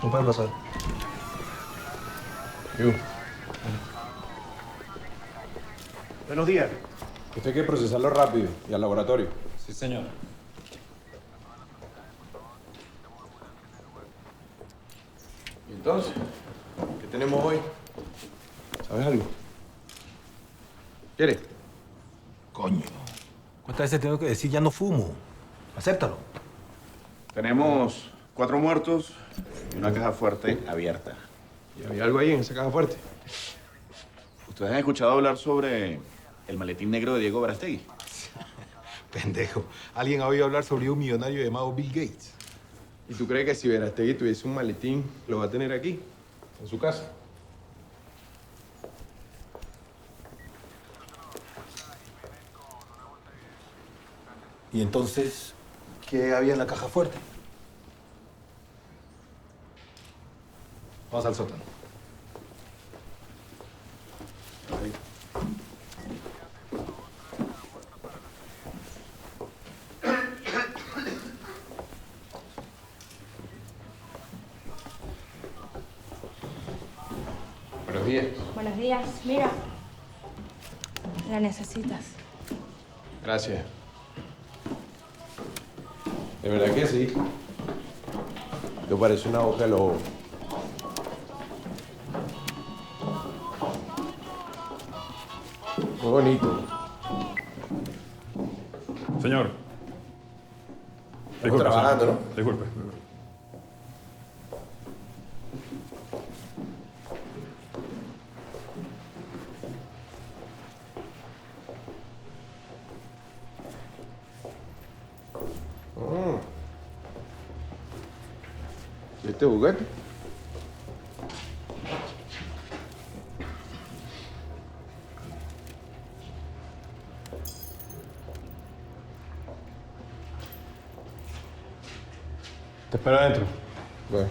No puede pasar. Buenos días. Esto hay que procesarlo rápido y al laboratorio. Sí, señor. ¿Y entonces? ¿Qué tenemos hoy? ¿Sabes algo? ¿Quieres? Coño. ¿Cuántas veces tengo que decir ya no fumo? Acéptalo. Tenemos 4 muertos y una caja fuerte abierta. ¿Y había algo ahí en esa caja fuerte? ¿Ustedes han escuchado hablar sobre el maletín negro de Diego Verástegui? Pendejo. ¿Alguien ha oído hablar sobre un millonario llamado Bill Gates? ¿Y tú crees que si Verástegui tuviese un maletín, lo va a tener aquí, en su casa? ¿Y entonces qué había en la caja fuerte? Vamos al sótano. Buenos días. Buenos días. Mira, la necesitas. Gracias. ¿De verdad que sí? Esto parece una hoja de lobo. Muy bonito. Señor. Estamos trabajando, ¿no? Disculpe. ¿Y este juguete? Te espero adentro. Bueno.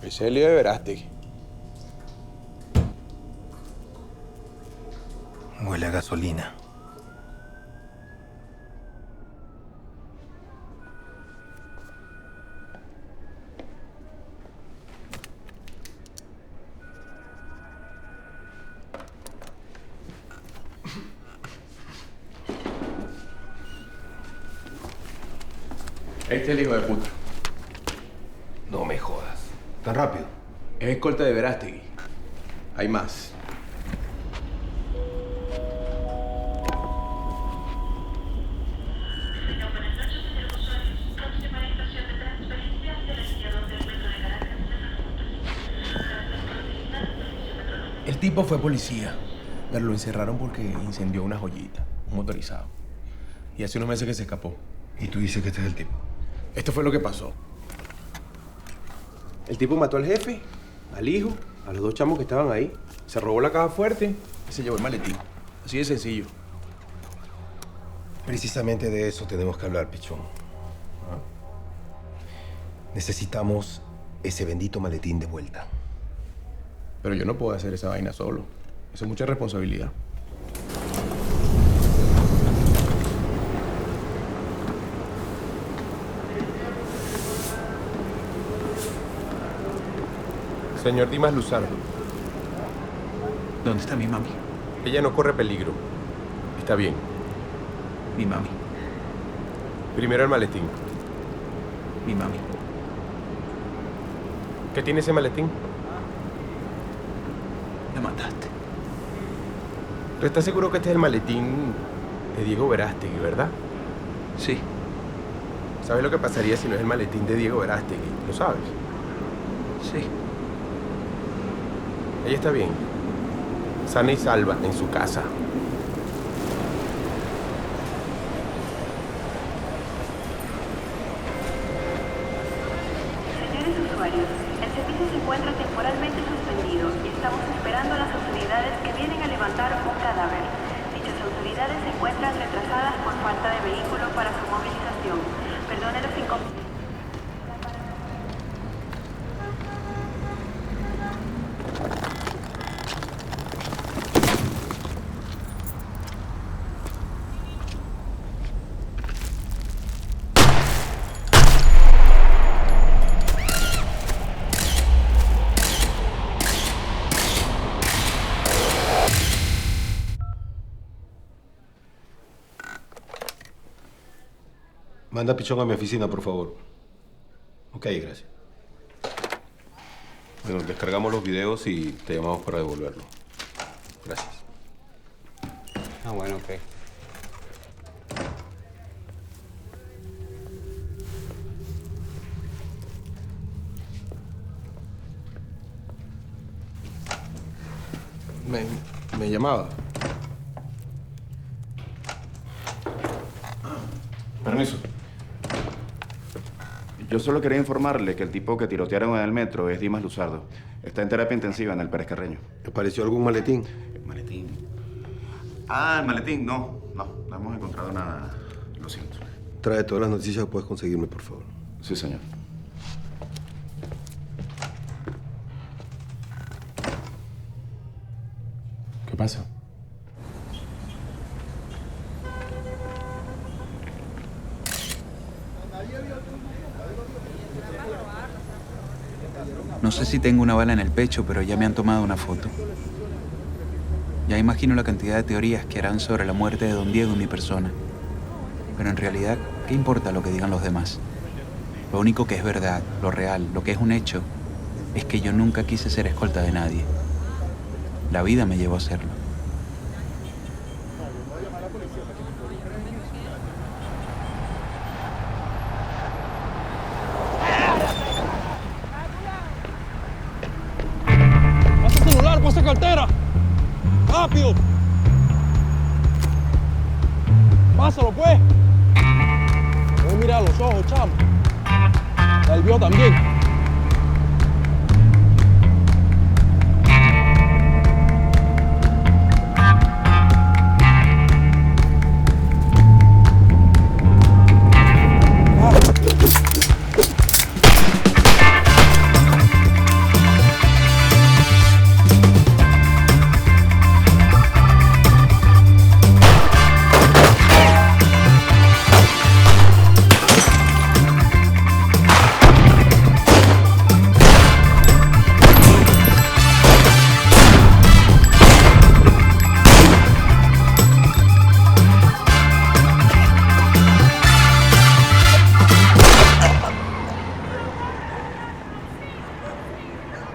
Ese es el lío de Verástegui. Huele a gasolina. Este es el hijo de puta. No me jodas. ¿Tan rápido? Es escolta de Verástegui. Hay más. El tipo fue policía. Pero lo encerraron porque incendió una joyita, un motorizado. Y hace unos meses que se escapó. Y tú dices que este es el tipo. Esto fue lo que pasó. El tipo mató al jefe, al hijo, a los 2 chamos que estaban ahí. Se robó la caja fuerte y se llevó el maletín. Así de sencillo. Precisamente de eso tenemos que hablar, Pichón. ¿Ah? Necesitamos ese bendito maletín de vuelta. Pero yo no puedo hacer esa vaina solo. Eso es mucha responsabilidad. Señor Dimas Luzardo, ¿Dónde está mi mami? ella no corre peligro. Está bien. Mi mami. Primero el maletín. Mi mami. ¿Qué tiene ese maletín? La mataste. ¿Tú estás seguro que este es el maletín de Diego Verástegui, verdad? Sí. ¿Sabes lo que pasaría si no es el maletín de Diego Verástegui? ¿Lo sabes? Sí. Ella está bien. Sana y salva en su casa. Señores usuarios, el servicio se encuentra temporalmente suspendido y estamos esperando a las autoridades que vienen a levantar un cadáver. Dichas autoridades se encuentran retrasadas por falta de vehículo para su movilización. Perdone los inconvenientes. Manda a Pichón a mi oficina, por favor. Ok, gracias. Bueno, descargamos los videos y te llamamos para devolverlo. Gracias. Ah, bueno, ok. Me llamaba. Permiso. Yo solo quería informarle que el tipo que tirotearon en el metro es Dimas Luzardo. Está en terapia intensiva en el Pérez Carreño. ¿Te pareció algún maletín? ¿El maletín? Ah, el maletín. No hemos encontrado nada. Lo siento. Trae todas las noticias que puedes conseguirme, por favor. Sí, señor. ¿Qué pasa? No sé si tengo una bala en el pecho, pero ya me han tomado una foto. Ya imagino la cantidad de teorías que harán sobre la muerte de don Diego y mi persona. Pero en realidad, ¿qué importa lo que digan los demás? Lo único que es verdad, lo real, lo que es un hecho, es que yo nunca quise ser escolta de nadie. La vida me llevó a serlo. ¡Pasa celular, pasa cartera! ¡Rápido! ¡Pásalo, pues! Voy a mirar los ojos, chamo. La vio también.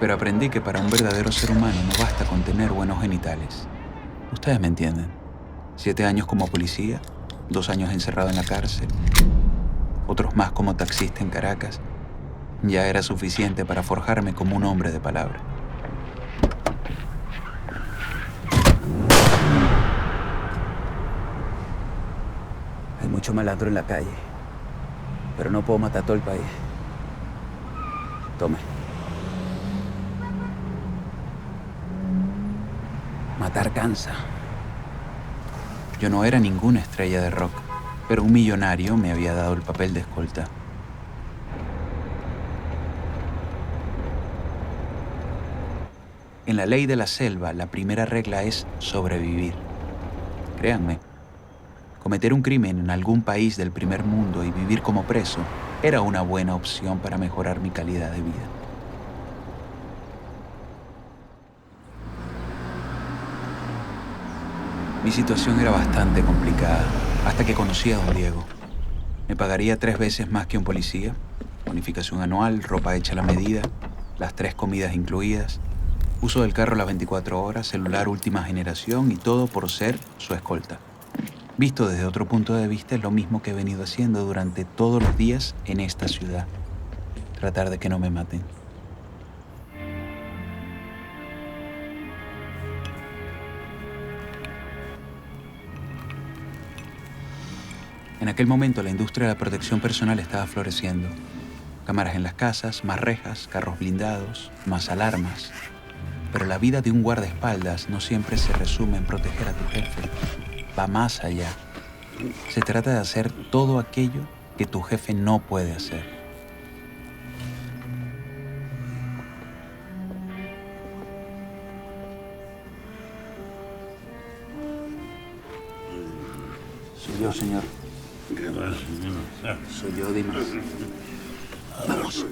Pero aprendí que para un verdadero ser humano no basta con tener buenos genitales. Ustedes me entienden. 7 años como policía, 2 años encerrado en la cárcel, otros más como taxista en Caracas, ya era suficiente para forjarme como un hombre de palabra. mucho malandro en la calle, pero no puedo matar a todo el país. Tome. Matar cansa. Yo no era ninguna estrella de rock, pero un millonario me había dado el papel de escolta. En la ley de la selva, la primera regla es sobrevivir. Créanme, cometer un crimen en algún país del primer mundo y vivir como preso era una buena opción para mejorar mi calidad de vida. Mi situación era bastante complicada, hasta que conocí a don Diego. Me pagaría 3 veces más que un policía, bonificación anual, ropa hecha a la medida, las 3 comidas incluidas, uso del carro las 24 horas, celular última generación y todo por ser su escolta. Visto desde otro punto de vista, es lo mismo que he venido haciendo durante todos los días en esta ciudad. Tratar de que no me maten. En aquel momento la industria de la protección personal estaba floreciendo. Cámaras en las casas, más rejas, carros blindados, más alarmas. Pero la vida de un guardaespaldas no siempre se resume en proteger a tu jefe. Va más allá. Se trata de hacer todo aquello que tu jefe no puede hacer. Soy yo, señor. ¿Qué pasa, señor? Soy yo, Dimas. Vamos.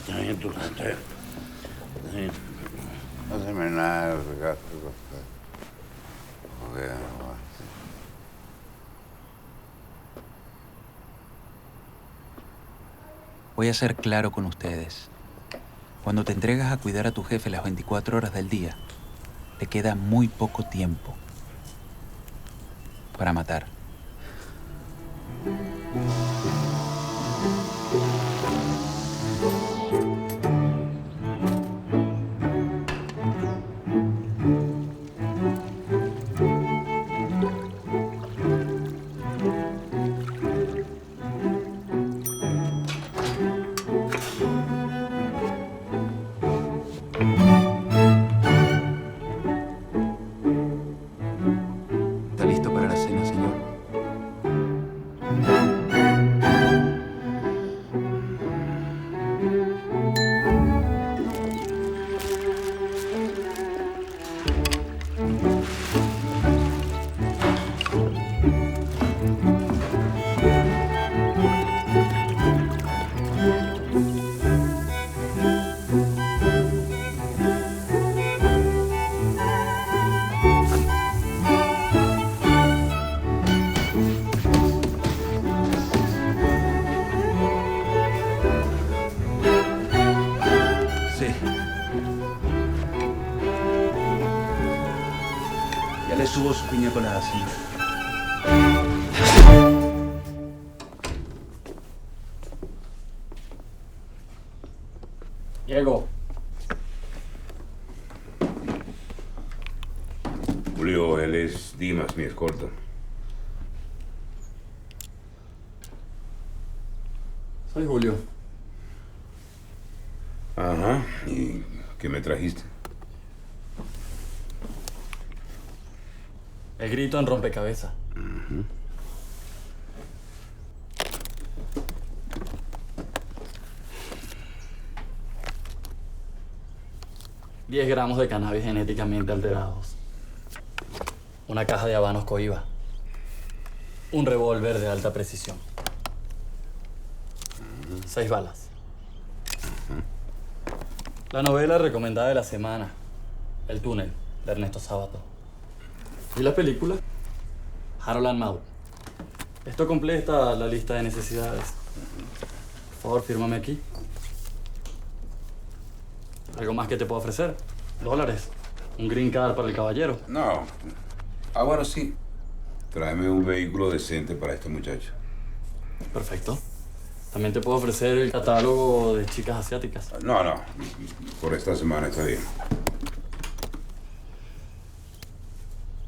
Está bien tu cartera. No haceme nada, regato. Joder, Voy a ser claro con ustedes. Cuando te entregas a cuidar a tu jefe las 24 horas del día, te queda muy poco tiempo para matar. ¿Está listo para la cena, señor? Sí. Ya le subo su piña colada, señor. Diego. Julio, él es Dimas, mi escolta. Soy Julio. Ajá. ¿Y qué me trajiste? El grito en rompecabezas. Uh-huh. 10 gramos de cannabis genéticamente alterados. Una caja de habanos cohiba. Un revólver de alta precisión. 6 balas. La novela recomendada de la semana, El túnel, de Ernesto Sábato. ¿Y la película? Harold and Maude. Esto completa la lista de necesidades. Por favor, fírmame aquí. ¿Algo más que te puedo ofrecer? ¿Dólares? ¿Un green card para el caballero? No. Ah, bueno, sí. Tráeme un vehículo decente para este muchacho. Perfecto. También te puedo ofrecer el catálogo de chicas asiáticas. No. Por esta semana está bien.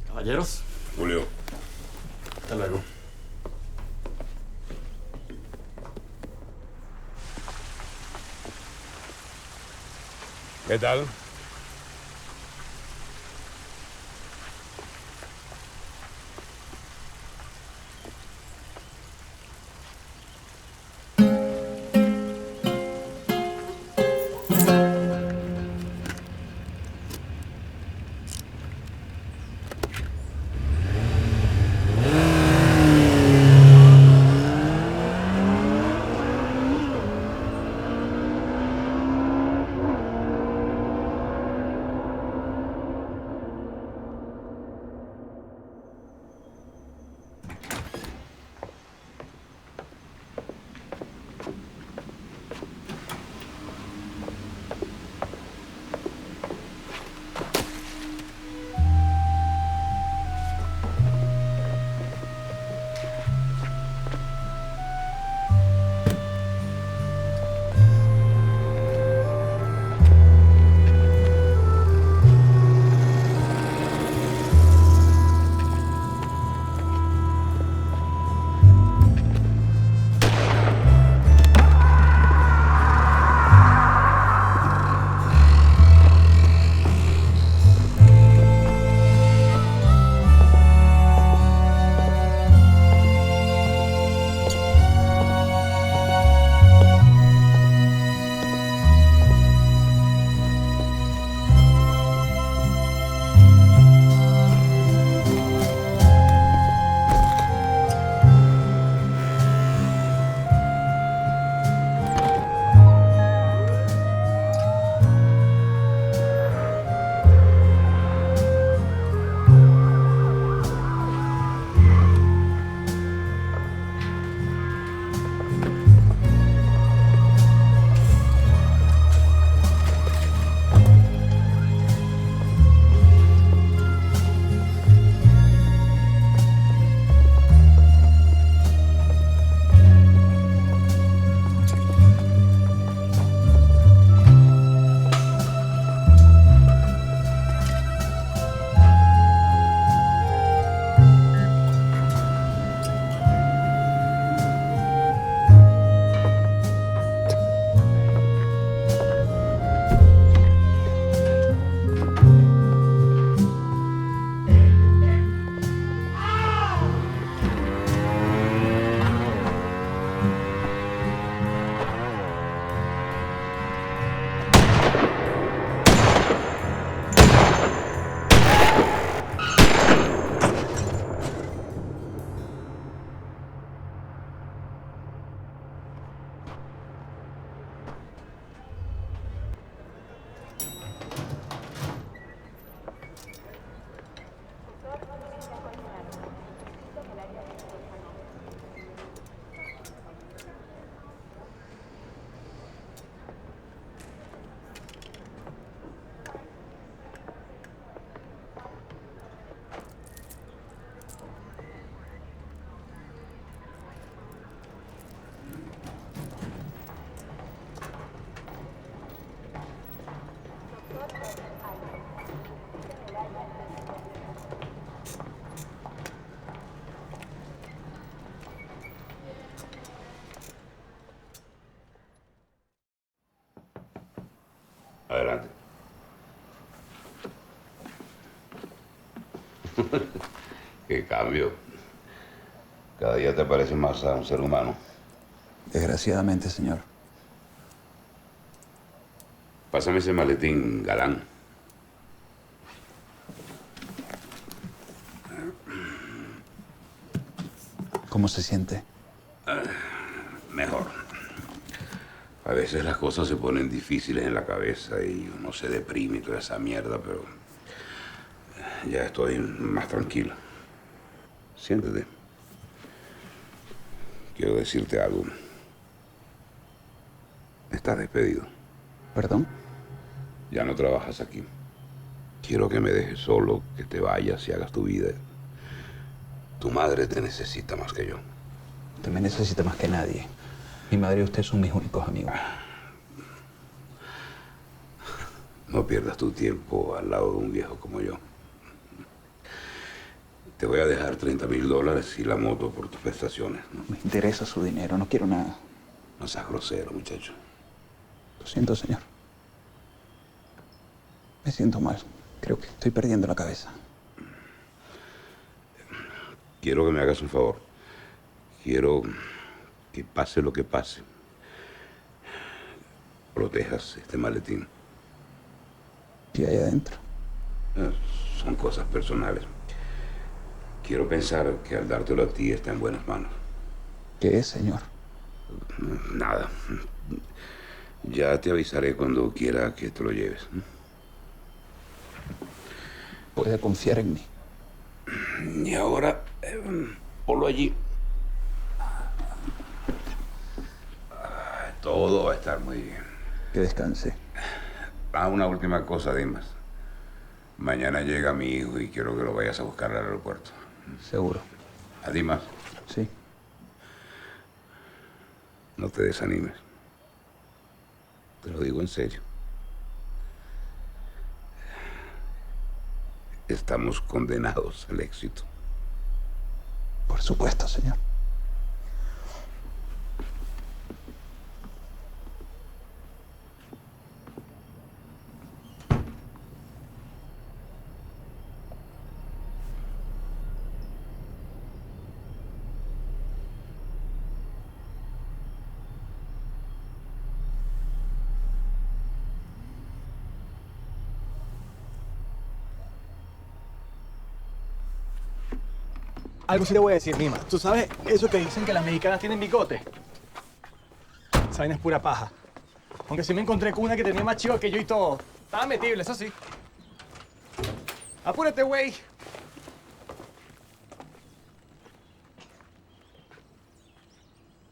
Caballeros. Julio. Hasta luego. ¿Qué tal? Adelante. Qué cambio. Cada día te pareces más a un ser humano. Desgraciadamente, señor. Pásame ese maletín, galán. ¿Cómo se siente? Mejor. A veces las cosas se ponen difíciles en la cabeza y uno se deprime y toda esa mierda, pero ya estoy más tranquilo. Siéntate. Quiero decirte algo. Estás despedido. ¿Perdón? Ya no trabajas aquí. Quiero que me dejes solo, que te vayas y hagas tu vida. Tu madre te necesita más que yo. Usted me necesita más que nadie. Mi madre y usted son mis únicos amigos. No pierdas tu tiempo al lado de un viejo como yo. Te voy a dejar $30.000 y la moto por tus prestaciones. ¿No? Me interesa su dinero, no quiero nada. No seas grosero, muchacho. Lo siento, señor. Me siento mal. Creo que estoy perdiendo la cabeza. Quiero que me hagas un favor. Quiero que pase lo que pase, protejas este maletín. ¿Qué hay adentro? Son cosas personales. Quiero pensar que al dártelo a ti está en buenas manos. ¿Qué es, señor? Nada. Ya te avisaré cuando quiera que te lo lleves. Puede confiar en mí. Y ahora, ponlo allí. Todo va a estar muy bien. Que descanse. Una última cosa, Dimas. Mañana llega mi hijo y quiero que lo vayas a buscar al aeropuerto. Seguro. ¿A Dimas? Sí. No te desanimes. Te lo digo en serio. Estamos condenados al éxito. Por supuesto, señor. Algo sí le voy a decir, Nima. ¿Tú sabes eso que dicen que las mexicanas tienen bigote? Esa vaina es pura paja. Aunque sí me encontré con una que tenía más chivo que yo y todo. Estaba metible, eso sí. Apúrate, güey.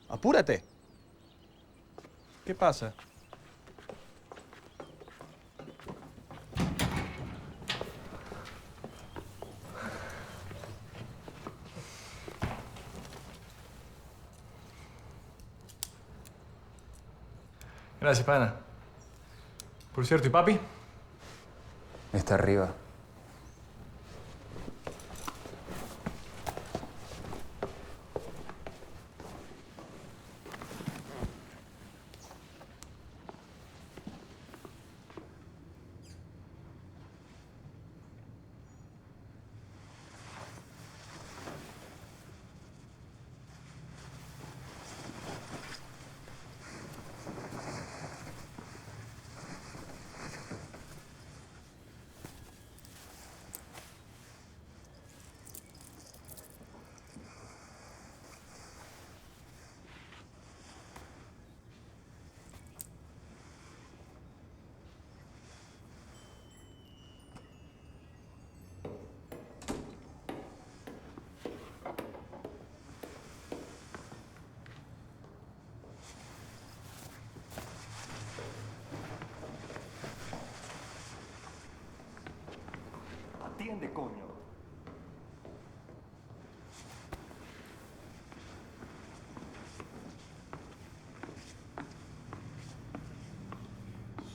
Apúrate. ¿Qué pasa? Gracias, pana. Por cierto, ¿y papi? Está arriba. Atiende, coño.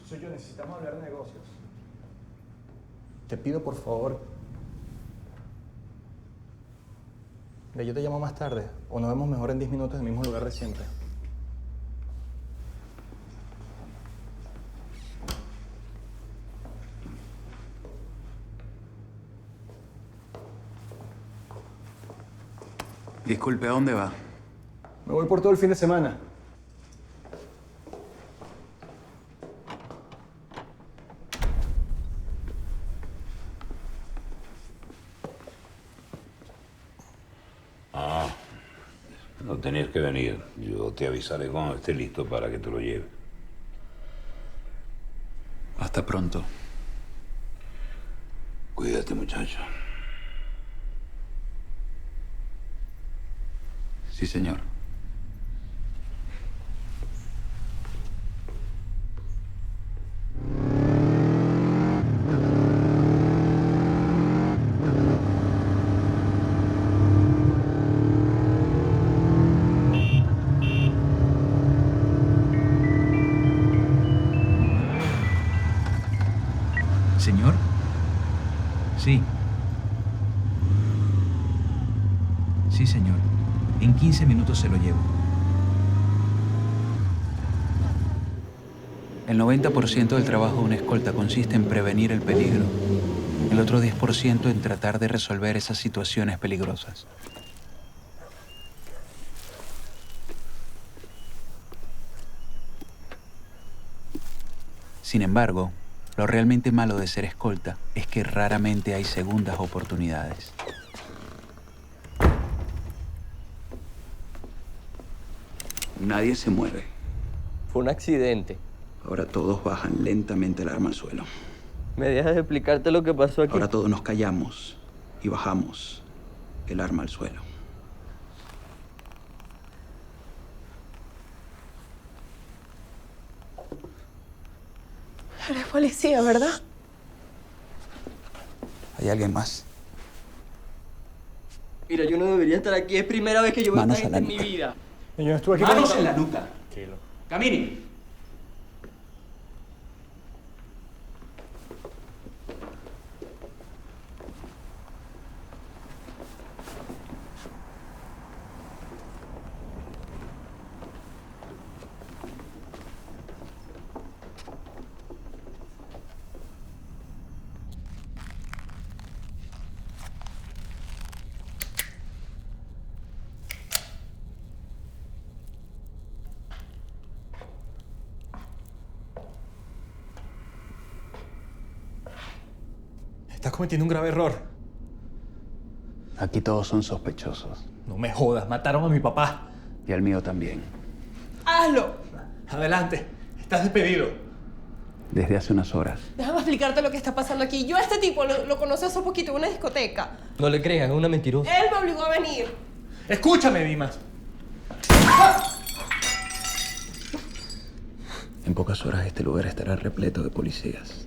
Soy yo, necesitamos hablar de negocios. Te pido, por favor. Mira, yo te llamo más tarde. O nos vemos mejor en 10 minutos en el mismo lugar de siempre. Disculpe, ¿a dónde va? Me voy por todo el fin de semana. No tenías que venir. Yo te avisaré cuando esté listo para que te lo lleve. Hasta pronto. Cuídate, muchacho. Sí, señor. ¿Señor? Sí. Sí, señor. En 15 minutos se lo llevo. El 90% del trabajo de una escolta consiste en prevenir el peligro. El otro 10% en tratar de resolver esas situaciones peligrosas. Sin embargo, lo realmente malo de ser escolta es que raramente hay segundas oportunidades. Nadie se mueve. Fue un accidente. Ahora todos bajan lentamente el arma al suelo. ¿Me dejas de explicarte lo que pasó aquí? Ahora todos nos callamos y bajamos el arma al suelo. Eres policía, ¿verdad? ¿Hay alguien más? Mira, yo no debería estar aquí. Es primera vez que yo veo a Manos esta a la gente en mi nuca. vida. Yo no estuve aquí ¡Manos para- en la nuca! Tranquilo. ¡Caminen! Estás cometiendo un grave error. Aquí todos son sospechosos. No me jodas, mataron a mi papá. Y al mío también. ¡Hazlo! Adelante, estás despedido. Desde hace unas horas. Déjame explicarte lo que está pasando aquí. Yo a este tipo lo conocí hace poquito en una discoteca. No le creas, es una mentirosa. Él me obligó a venir. Escúchame, Dimas. En pocas horas este lugar estará repleto de policías.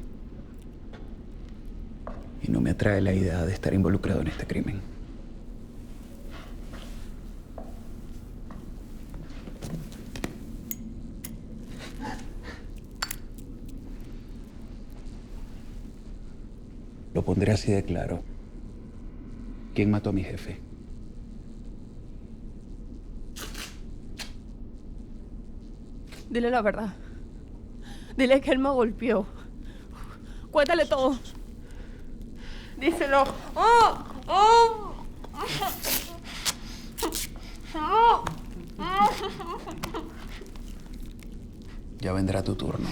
Y no me atrae la idea de estar involucrado en este crimen. Lo pondré así de claro. ¿Quién mató a mi jefe? Dile la verdad. Dile que él me golpeó. Cuéntale todo. Díselo. ¡Oh! ¡Oh! Ya vendrá tu turno.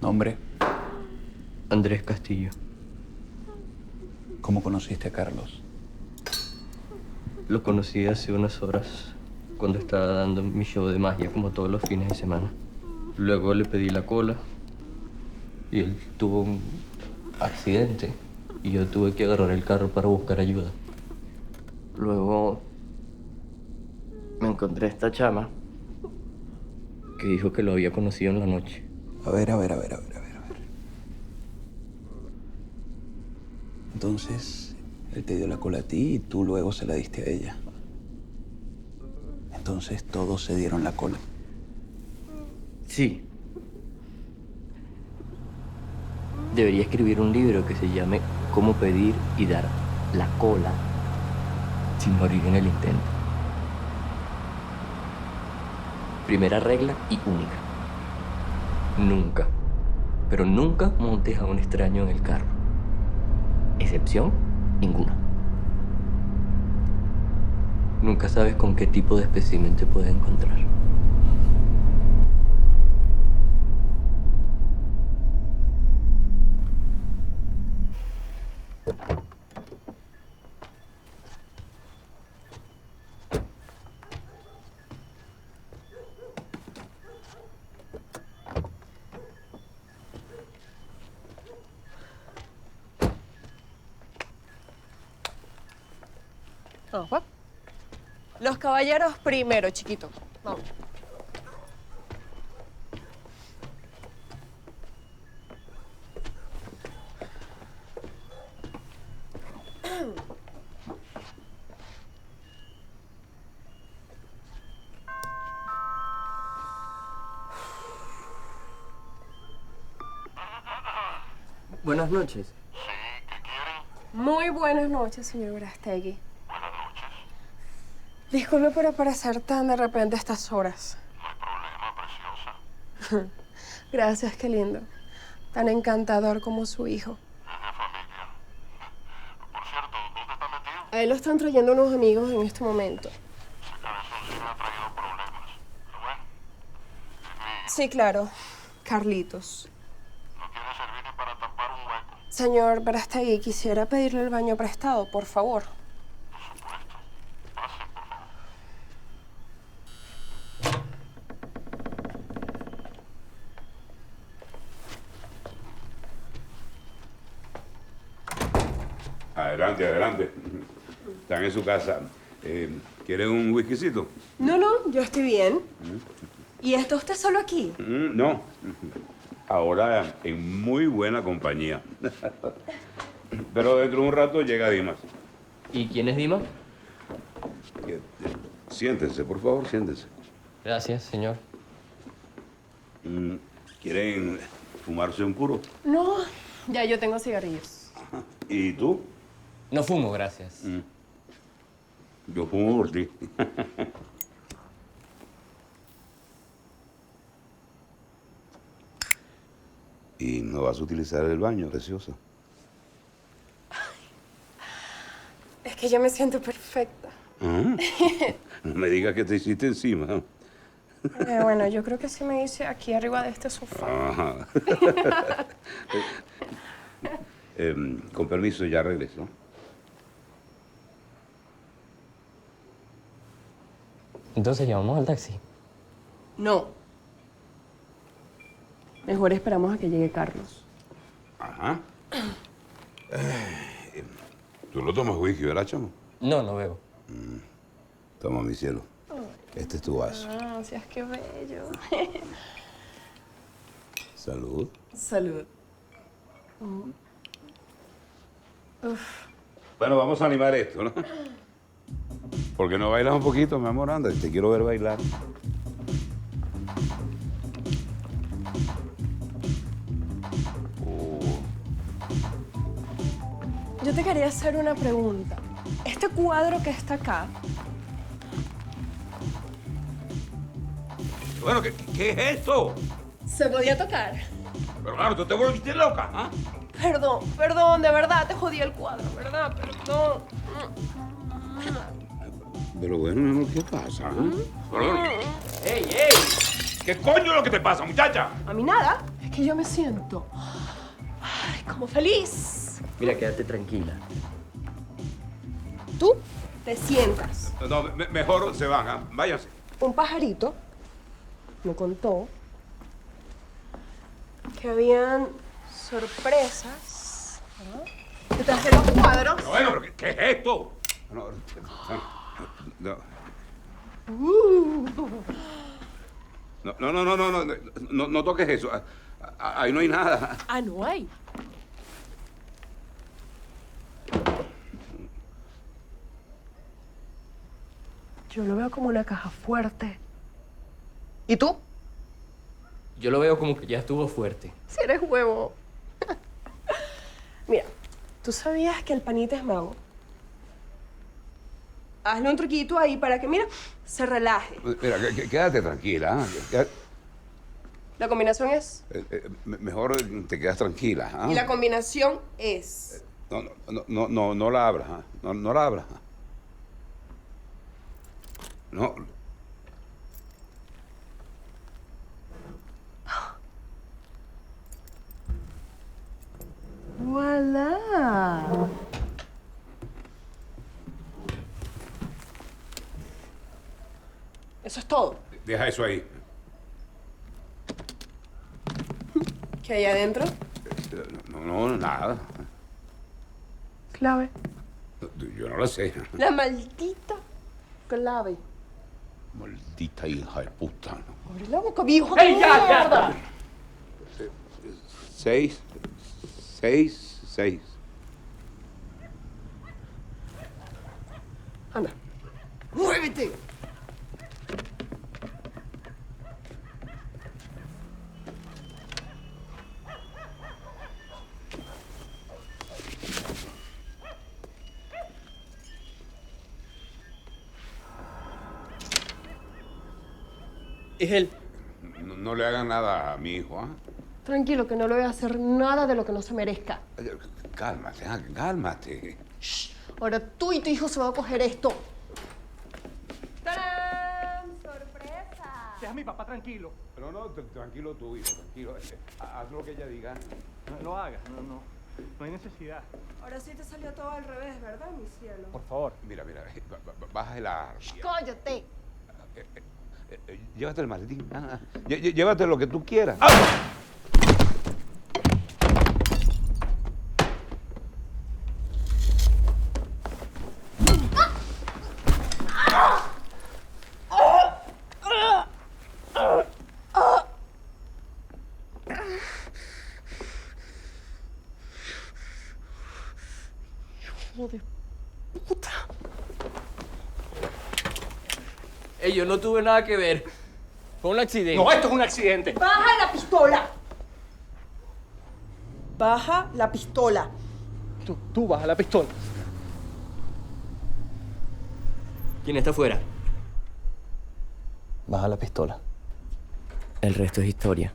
¿Nombre? Andrés Castillo. ¿Cómo conociste a Carlos? Lo conocí hace unas horas, cuando estaba dando mi show de magia, como todos los fines de semana. Luego le pedí la cola y él tuvo un accidente y yo tuve que agarrar el carro para buscar ayuda. Luego me encontré a esta chama que dijo que lo había conocido en la noche. A ver. Entonces, él te dio la cola a ti y tú luego se la diste a ella. Entonces, todos se dieron la cola. Sí. Debería escribir un libro que se llame Cómo pedir y dar la cola sin morir en el intento. Primera regla y única. Nunca, pero nunca montes a un extraño en el carro. Excepción ninguna. Nunca sabes con qué tipo de espécimen te puedes encontrar. Ajá. Los caballeros primero, chiquito. Vamos. Buenas noches. Muy buenas noches, señor Verástegui. Disculpe por aparecer tan de repente a estas horas. No hay problema, preciosa. Gracias, qué lindo. Tan encantador como su hijo. Es de familia. Por cierto, ¿dónde está metido? A él lo están trayendo unos amigos en este momento. Ese cabezón sí me ha traído problemas. Pero bueno, es mi... Sí, claro. Carlitos. No quiere servir ni para tapar un hueco. Señor Verástegui, quisiera pedirle el baño prestado, por favor. Por supuesto. Pase, por favor. Adelante, adelante. Están en su casa. ¿Quieren un whiskycito? No, no, yo estoy bien. ¿Y está usted solo aquí? No. Ahora en muy buena compañía. Pero dentro de un rato llega Dimas. ¿Y quién es Dima? Siéntense, por favor, siéntense. Gracias, señor. ¿Quieren fumarse un puro? No, ya yo tengo cigarrillos. ¿Y tú? No fumo, gracias. Yo fumo por ti. ¿Y no vas a utilizar el baño, preciosa? Es que yo me siento perfecta. No me digas que te hiciste encima. Bueno, yo creo que sí me hice aquí arriba de este sofá. Ajá. Con permiso, ya regreso. Entonces llamamos al taxi. No. Mejor esperamos a que llegue Carlos. Ajá. ¿Tú no tomas whisky, verdad, chamo? No, no bebo. Toma, mi cielo. Este es tu vaso. Gracias, qué bello. Salud. Salud. Uf. Bueno, vamos a animar esto, ¿no? ¿Por qué no bailas un poquito, mi amor? Anda, te quiero ver bailar. Yo te quería hacer una pregunta. Este cuadro que está acá, Bueno, ¿qué es esto? ¿se podía tocar? Pero claro, tú te volviste loca, ¿ah? Perdón, de verdad te jodí el cuadro, ¿verdad? Perdón. Pero bueno, mi amor, ¿qué pasa? ¡Ey, ey! ¿Qué coño es lo que te pasa, muchacha? A mí nada. Es que yo me siento como feliz. Mira, quédate tranquila. Tú te sientas. No, mejor se van, ¿ah? Váyanse. Un pajarito me contó que habían sorpresas, ¿no?, detrás de los cuadros. Pero bueno, pero ¿qué es esto? No toques eso. Ahí no hay nada. Ah, no hay. Yo lo veo como una caja fuerte. ¿Y tú? Yo lo veo como que ya estuvo fuerte. Si eres huevo. Mira, ¿tú sabías que el panita es mago? Hazle un truquito ahí para que, mira, se relaje. Mira, quédate tranquila. La combinación es... Mejor te quedas tranquila. ¿Ah? Y la combinación es... No la abras. ¿Ah? No la abras. No. ¡Voilá! Eso es todo. Deja eso ahí. ¿Qué hay adentro? No, nada. Clave. Yo no lo sé. La maldita clave. Maldita hija de puta. ¿No? Abre la boca, viejo. ¡Ey, ya! 6. Anda. ¡Muévete! Es él. No le hagan nada a mi hijo, ¿ah? Tranquilo, que no le voy a hacer nada de lo que no se merezca. Cálmate, cálmate. Ahora tú y tu hijo se van a coger esto. ¡Tarán! ¡Sorpresa! Deja a mi papá tranquilo. No, tranquilo tú, hijo, tranquilo. Haz lo que ella diga. No lo hagas, no hay necesidad. Ahora sí te salió todo al revés, ¿verdad, mi cielo? Por favor. Mira, baja el ar. ¡Cállate! Llévate el maletín. Llévate lo que tú quieras. Hijo de puta. Ey, yo no tuve nada que ver. Fue un accidente. No, esto es un accidente. ¡Baja la pistola! Baja la pistola. Tú baja la pistola. ¿Quién está afuera? Baja la pistola. El resto es historia.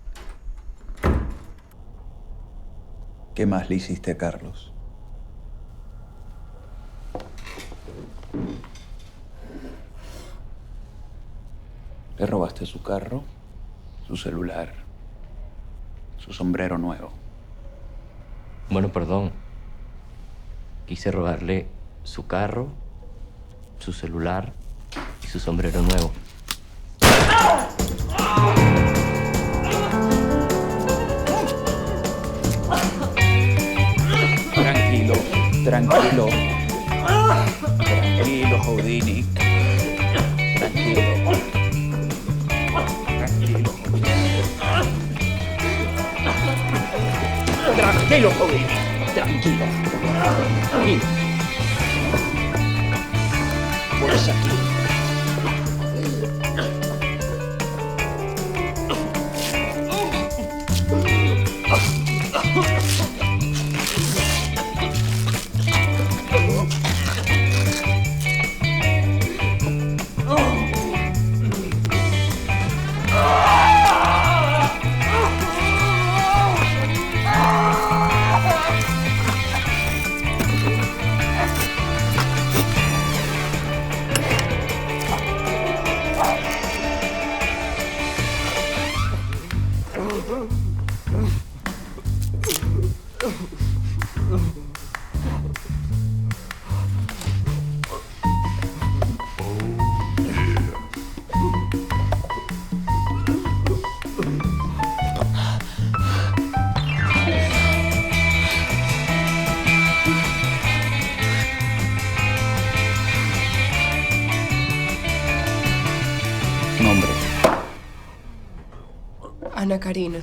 ¿Qué más le hiciste a Carlos? Le robaste su carro, su celular, su sombrero nuevo. Bueno, perdón. Quise robarle su carro, su celular y su sombrero nuevo. Tranquilo. Tranquilo, Houdini. Tranquilo. Tranquilo, joven. Tranquilo. Tranquilo. Pues aquí. Nombre. Ana Karina.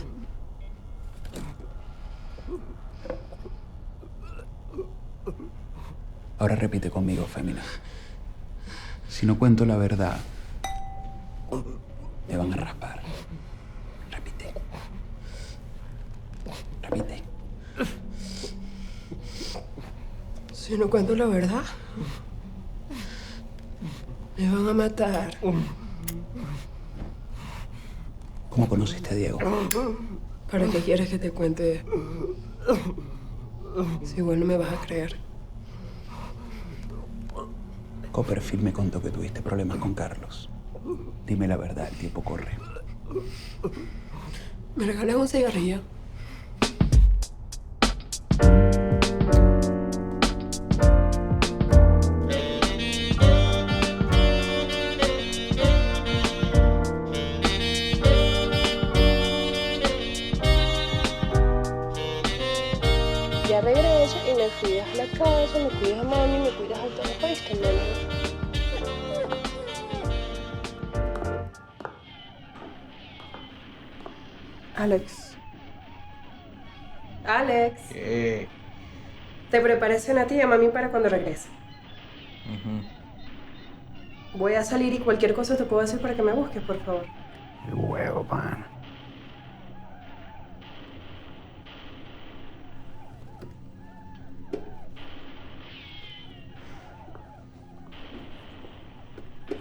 Ahora repite conmigo, fémina. Si no cuento la verdad, me van a raspar. Repite. Repite. Si no cuento la verdad, me van a matar. ¿Cómo conociste a Diego? ¿Para qué quieres que te cuente? Si igual no me vas a creer. Copperfield me contó que tuviste problemas con Carlos. Dime la verdad, el tiempo corre. ¿Me regalas un cigarrillo? Ya regreso y me cuidas la casa, me cuidas a mami, me cuidas a todos, ¿oíste, mami? Alex. Alex. ¿Qué? Te preparé cena a ti y a mami para cuando regrese. Voy a salir y cualquier cosa te puedo decir para que me busques, por favor. El huevo, pan.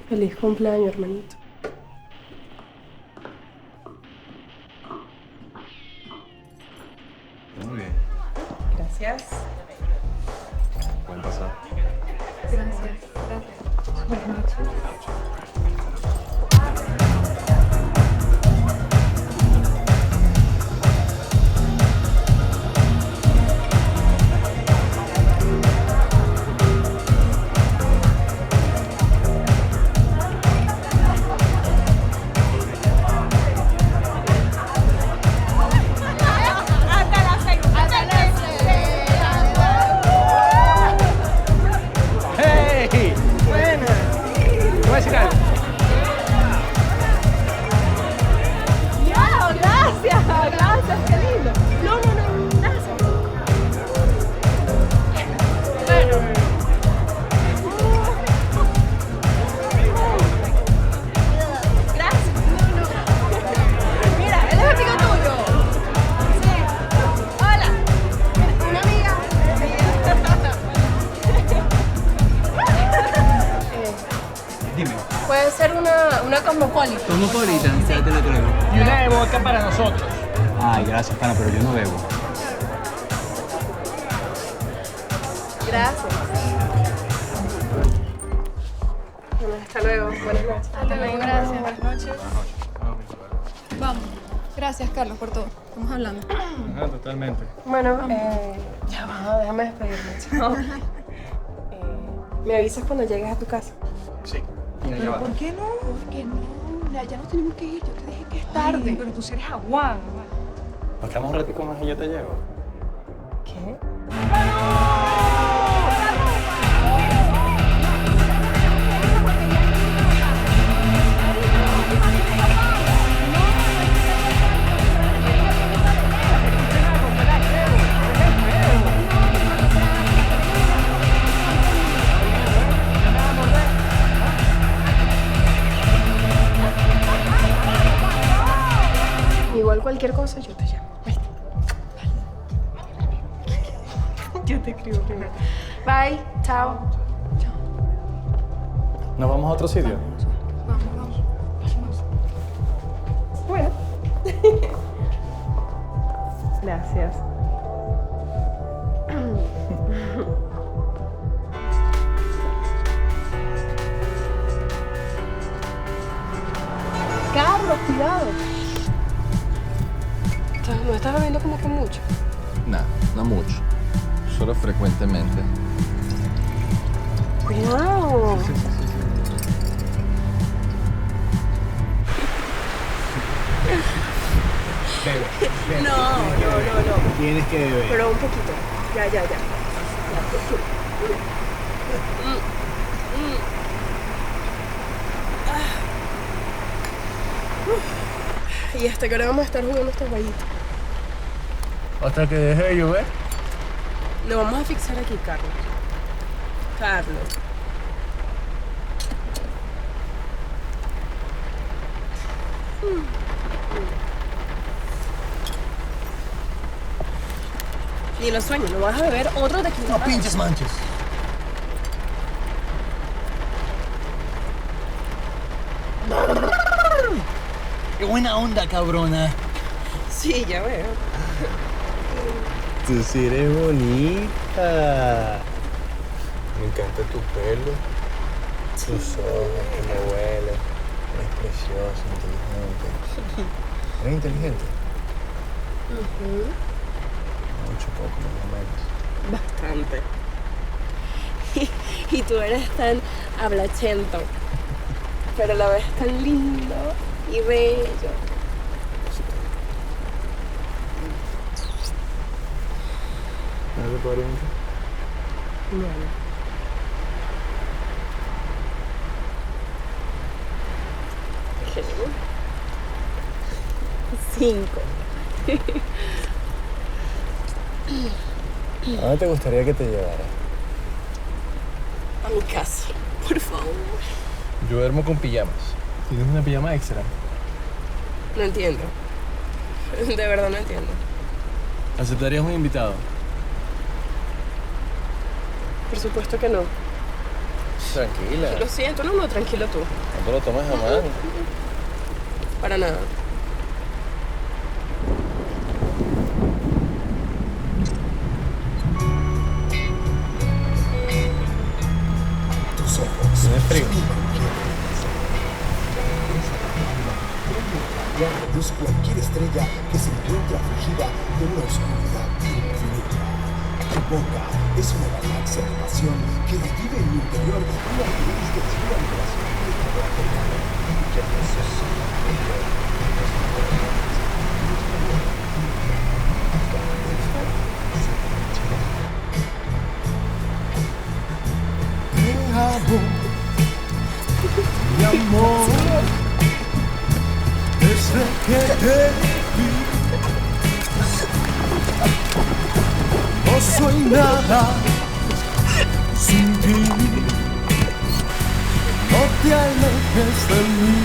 Feliz cumpleaños, hermanito. Muy bien. Gracias. Buen pasado. Gracias. Buenas noches. ¡Hey! Buena. Te voy a decir algo. No, gracias, gracias, qué lindo. No, gracias. Bueno. Gracias. No. Mira, él es amigo tuyo. Sí. Hola. Una amiga. Dime. Puede ser una cosmopolitan. Cosmopolitan, ya te lo traigo. Y una de vodka para nosotros. Ay, gracias, pana, pero yo no bebo. Gracias. Bueno, hasta luego. Buenas noches. Hasta luego, gracias. Buenas noches. Vamos. Gracias, Carlos, por todo. Estamos hablando. Ajá, totalmente. Bueno, ya va, déjame despedirme. Chao. Me avisas cuando llegues a tu casa. Sí. ¿Pero por qué no? ¿Por qué no? Ya nos tenemos que ir. Yo te dije que es tarde. Pero tú sí eres aguán. Nos quedamos un ratico más y yo te llevo. ¿Qué? Igual cualquier cosa yo te llamo. ¿Viste? Yo te escribo primero. Bye, chao. ¿Nos vamos a otro sitio? Bueno. Gracias. Carlos, cuidado. ¿No estás bebiendo como que mucho? Nah, no mucho. Solo frecuentemente. Cuidado. Bebe. No. Tienes que beber. Pero un poquito. Ya. Y hasta que ahora vamos a estar jugando estos jueguitos. Hasta que deje de llover. Lo vamos a fixar aquí, Carlos. Carlos. Y los sueños, ¿no vas a beber otro tequila? No pinches manches. ¡Qué buena onda, cabrona! Sí, ya veo. Tú sí eres bonita. Me encanta tu pelo, tus ojos que me huelen. Eres preciosa, inteligente. ¿Eres inteligente? Mucho, poco, más o menos. Bastante. Y tú eres tan hablachento, pero a la vez tan lindo y bello. ¿No te parece? Bueno. ¿Qué? 5. ¿A dónde te gustaría que te llevara? A mi casa, por favor. Yo duermo con pijamas. ¿Tienes una pijama extra? No entiendo. De verdad no entiendo. ¿Aceptarías un invitado? Por supuesto que no. Tranquila. Lo siento, no, tranquilo tú. No te lo tomes a mal. Para nada. estrella que se encuentra fugida en una oscuridad infinita. Tu boca es una galaxia de pasión que revive en mi interior una feliz que desvía mi corazón de todo pecado. Que resucita en él. Te amo, mi amor, desde que te vi. No soy nada sin ti. No te alejes de mí.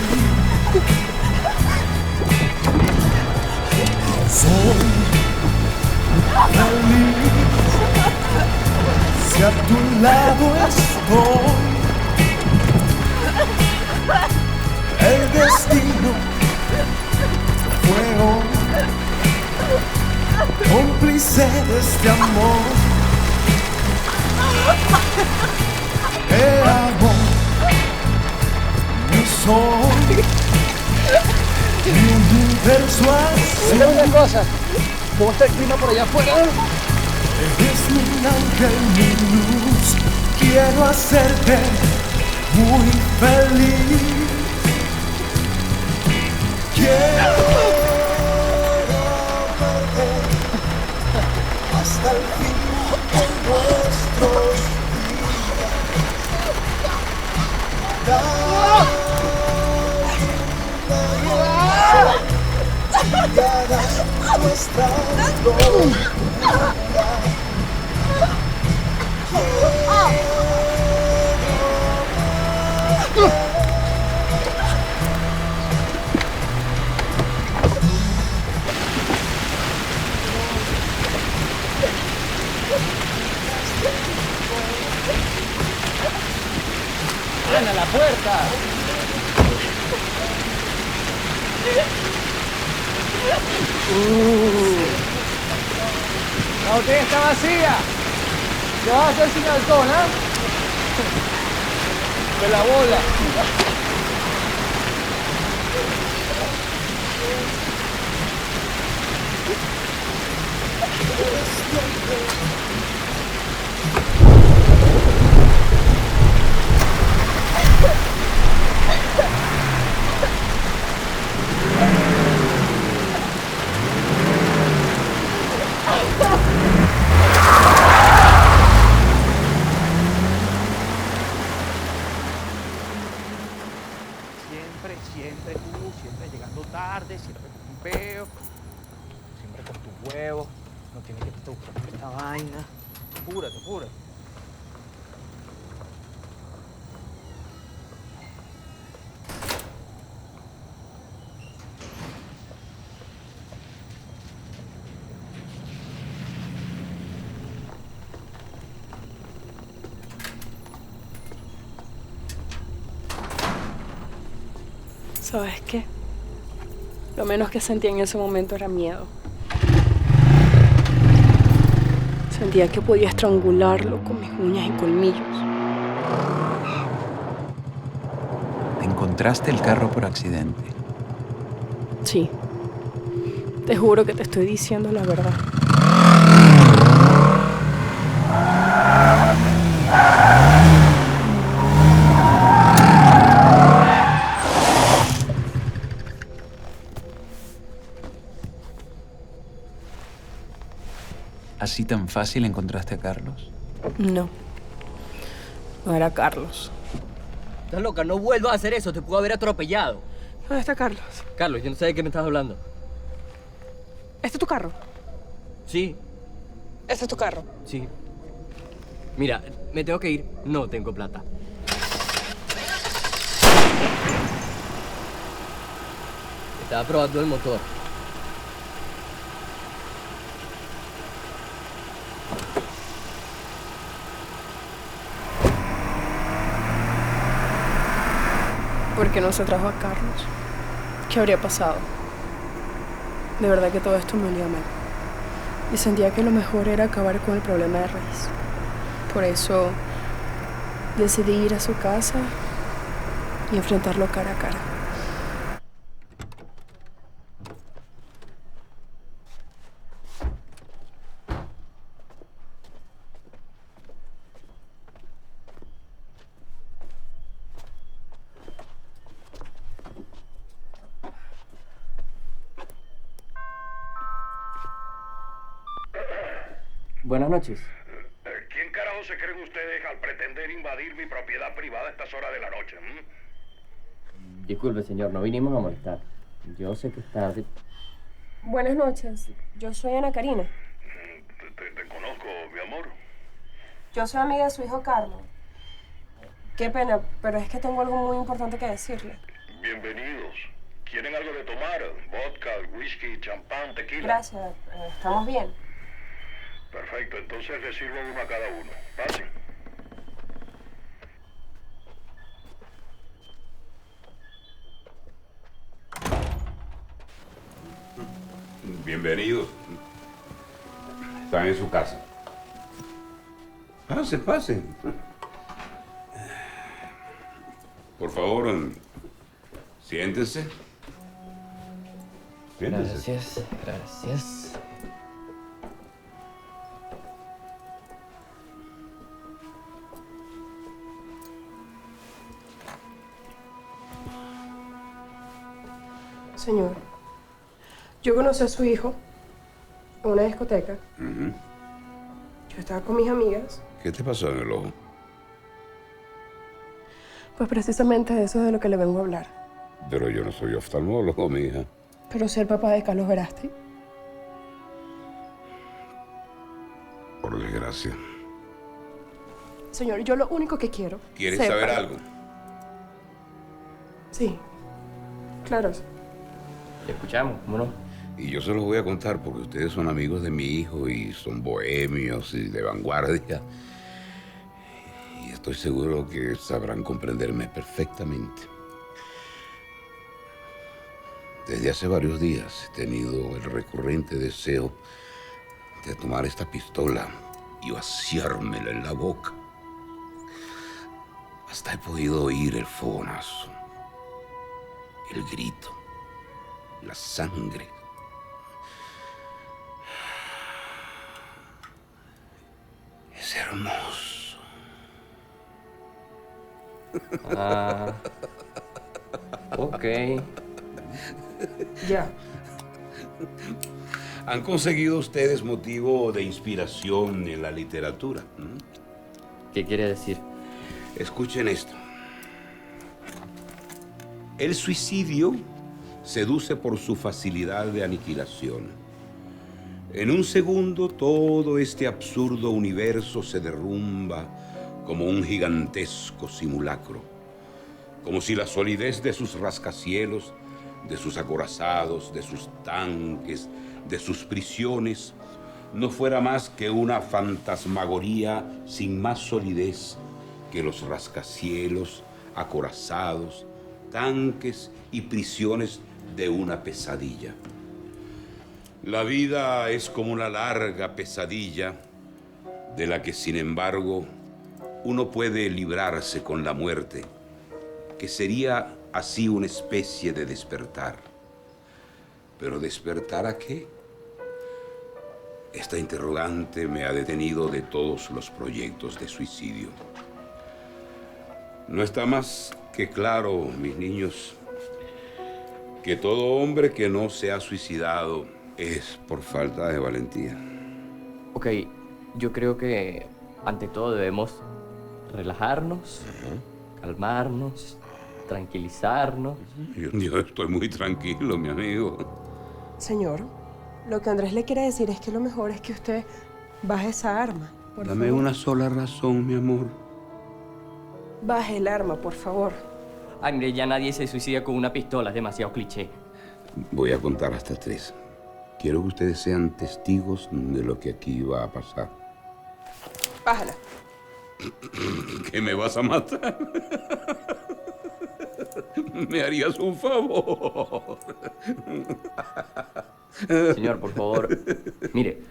Soy feliz si a tu lado estoy. El destino fue hoy cómplice de este amor. Te amo, mi sol, mi universo azul. Dígame una cosa, ¿cómo está el clima por allá afuera? Eres mi ángel, mi luz, quiero hacerte muy feliz. Quiero verte hasta el fin de nuestros días. Guiarás nuestra gloria. ¡Ven a la puerta! La botella está vacía. ¿Qué vas a hacer sin alcohol, ah? De la bola. Siempre tú, siempre llegando tarde, siempre con un peo, siempre con tus huevos, no tienes que estar buscando esta vaina. Apúrate, apúrate. ¿Sabes qué? Lo menos que sentía en ese momento era miedo. Sentía que podía estrangularlo con mis uñas y colmillos. Te encontraste el carro por accidente. Sí. Te juro que te estoy diciendo la verdad. ¿Así tan fácil encontraste a Carlos? No. No era Carlos. Estás loca, no vuelvas a hacer eso, te puedo haber atropellado. ¿Dónde está Carlos? Carlos, yo no sé de qué me estás hablando. ¿Este es tu carro? Sí, ¿Este es tu carro? sí. Mira, me tengo que ir, no tengo plata. Estaba probando el motor. ¿Por qué no se trajo a Carlos? ¿Qué habría pasado? De verdad que todo esto me olía mal. Y sentía que lo mejor era acabar con el problema de raíz. Por eso decidí ir a su casa y enfrentarlo cara a cara. Buenas noches. ¿Quién carajo se creen ustedes al pretender invadir mi propiedad privada a estas horas de la noche? Disculpe, señor, no vinimos a molestar. Yo sé que es tarde. Buenas noches. Yo soy Ana Karina. Te conozco, mi amor. Yo soy amiga de su hijo Carlos. Qué pena, pero es que tengo algo muy importante que decirle. Bienvenidos. ¿Quieren algo de tomar? Vodka, whisky, champán, tequila. Gracias. Estamos bien. Perfecto, entonces les sirvo uno a cada uno. Pasen. Bienvenidos. Están en su casa. Pasen. Por favor, siéntense. Gracias. Señor, yo conocí a su hijo en una discoteca. Yo estaba con mis amigas. ¿Qué te pasó en el ojo? Pues precisamente de eso es de lo que le vengo a hablar. Pero yo no soy oftalmólogo, mi hija. Pero soy el papá de Carlos Verástegui. Por desgracia. Señor, yo lo único que quiero... ¿Quieres sepa- saber algo? Sí. Claro. Te escuchamos, ¿cómo no? Y yo se los voy a contar porque ustedes son amigos de mi hijo y son bohemios y de vanguardia. Y estoy seguro que sabrán comprenderme perfectamente. Desde hace varios días he tenido el recurrente deseo de tomar esta pistola y vaciármela en la boca. Hasta he podido oír el fogonazo, el grito, la sangre. Es hermoso. Ok. Ya. ¿Han conseguido ustedes motivo de inspiración en la literatura? ¿Qué quiere decir? Escuchen esto. El suicidio seduce por su facilidad de aniquilación. En un segundo, todo este absurdo universo se derrumba como un gigantesco simulacro, como si la solidez de sus rascacielos, de sus acorazados, de sus tanques, de sus prisiones, no fuera más que una fantasmagoría sin más solidez que los rascacielos, acorazados, tanques y prisiones de una pesadilla. La vida es como una larga pesadilla de la que, sin embargo, uno puede librarse con la muerte, que sería así una especie de despertar. ¿Pero despertar a qué? Esta interrogante me ha detenido de todos los proyectos de suicidio. No está más que claro, mis niños, que todo hombre que no se ha suicidado es por falta de valentía. Ok, yo creo que ante todo debemos relajarnos, calmarnos, tranquilizarnos. Yo estoy muy tranquilo, mi amigo. Señor, lo que Andrés le quiere decir es que lo mejor es que usted baje esa arma. Por Dame favor. una sola razón, mi amor. Baje el arma, por favor. Andrés, ya nadie se suicida con una pistola, es demasiado cliché. Voy a contar hasta 3. Quiero que ustedes sean testigos de lo que aquí va a pasar. Bájala. ¿Que me vas a matar? ¿Me harías un favor? Señor, por favor. Mire,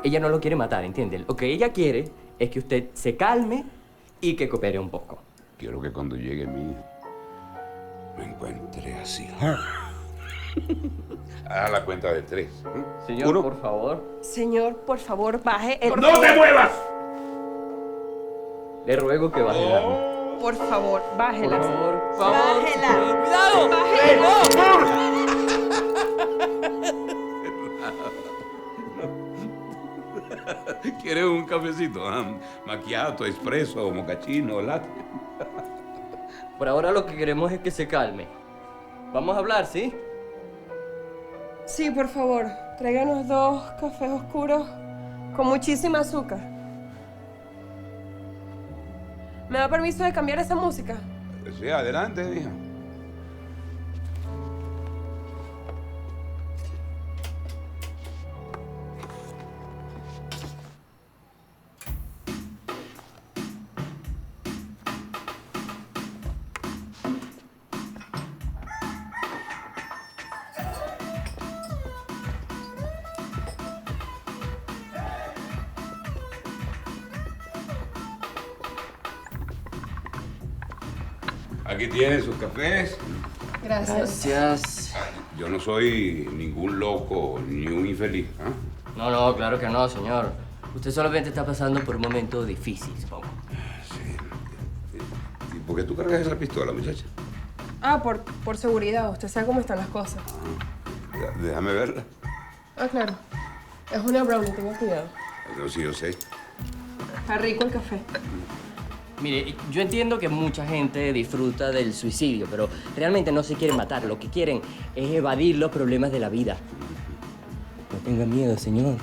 ella no lo quiere matar, ¿entiende? Lo que ella quiere es que usted se calme y que coopere un poco. Quiero que cuando llegue mi hijo me encuentre así. A la cuenta de 3. Señor, 1. por favor. Señor, por favor, baje el... ¡No te muevas! Le ruego que baje el arma. Por favor, bájela. Por favor. Bájela. ¡Cuidado! ¡Bájela! ¿Quieres un cafecito? Macchiato, espresso, mocachino, latte. Por ahora lo que queremos es que se calme. Vamos a hablar, ¿sí? Sí, por favor. Tráiganos 2 cafés oscuros con muchísima azúcar. ¿Me da permiso de cambiar esa música? Sí, adelante, hija. Aquí tienen sus cafés. Gracias. Gracias. Yo no soy ningún loco ni un infeliz. ¿Ah? No, claro que no, señor. Usted solamente está pasando por un momento difícil, supongo. ¿Y por qué tú cargas esa pistola, muchacha? Ah, por seguridad. Usted sabe cómo están las cosas. Déjame verla. Ah, claro. Es una brownie, tenga cuidado. No, sí, yo sé. Está rico el café. Mire, yo entiendo que mucha gente disfruta del suicidio, pero realmente no se quieren matar. Lo que quieren es evadir los problemas de la vida. No tenga miedo, señor.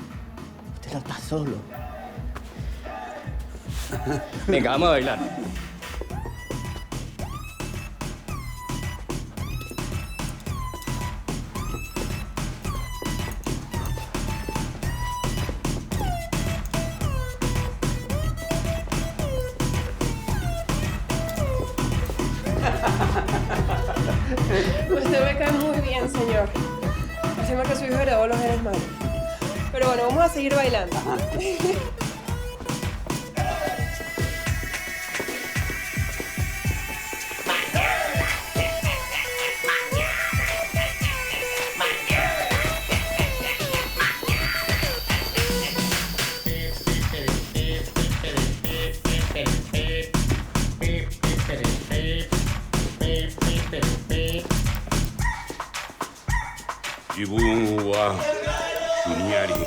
Usted no está solo. Venga, vamos a bailar. Usted me cae muy bien, señor. Encima que su hijo heredó los genes malos. Pero bueno, vamos a seguir bailando. Jibun wa Shunyari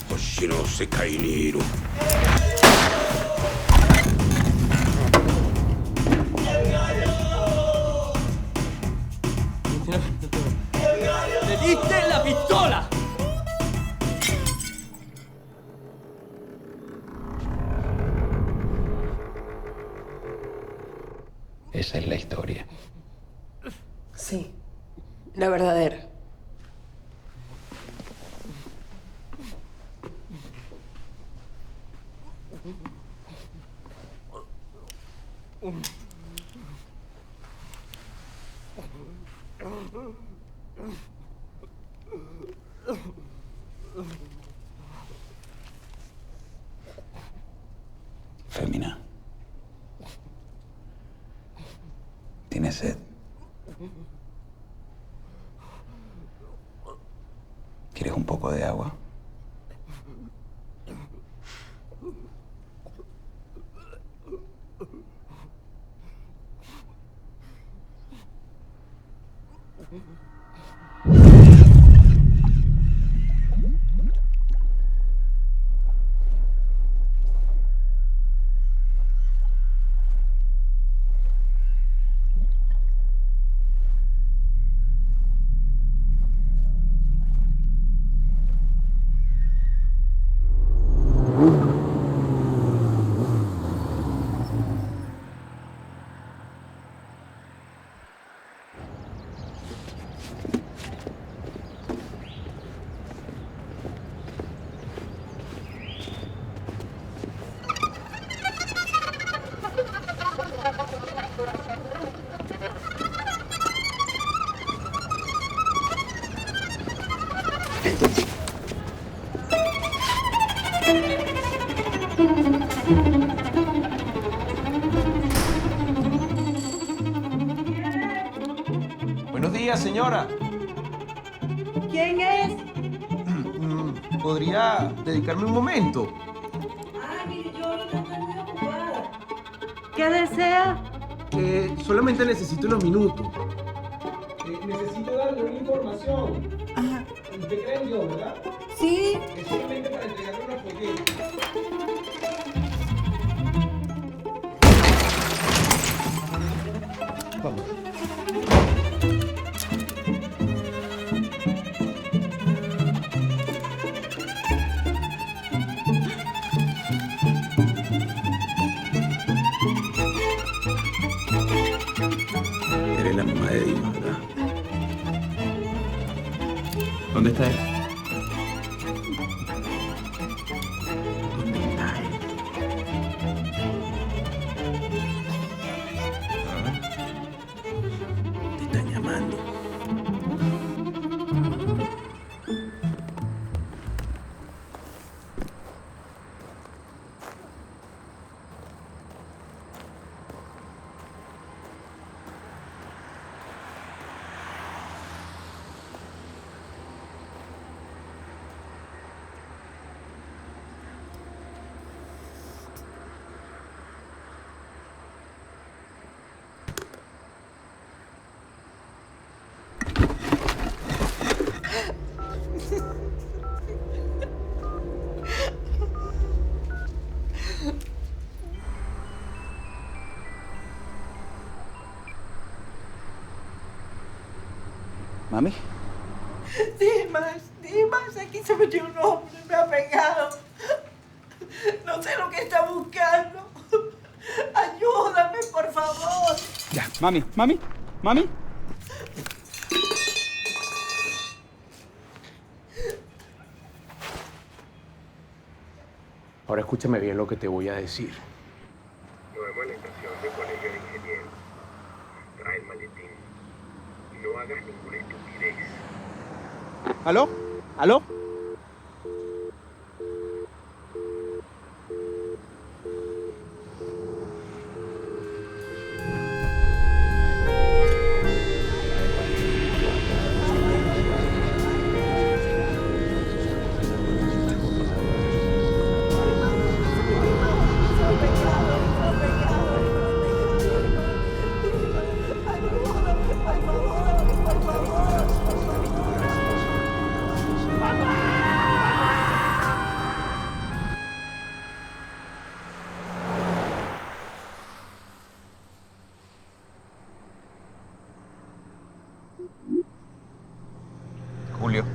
Hoshi no sekai ni iru. ¡Le diste la pistola! Esa es la historia. Sí, la verdadera. Fémina. ¿Tienes sed? ¿Quieres un poco de agua? Buenos días, señora. ¿Quién es? ¿Podría dedicarme un momento? Ah, mire, yo ahorita estoy muy ocupada. ¿Qué desea? Solamente necesito unos minutos. Necesito darle una información. ¿Usted cree en Dios, verdad? Sí. Es solamente para entregarle unos folletos. Vamos. Eres la mamá de Dima, ¿verdad? ¿Dónde está él? ¿Dónde está él? Te están llamando. ¿Mami? Dimas, aquí se metió un hombre, me ha pegado. No sé lo que está buscando. Ayúdame, por favor. Ya, mami. Ahora escúchame bien lo que te voy a decir. Nos vemos en la estación de colegio de ingenieros. Trae el maletín. No hagas ninguna estupidez. ¿Aló? ¿Aló? Julio.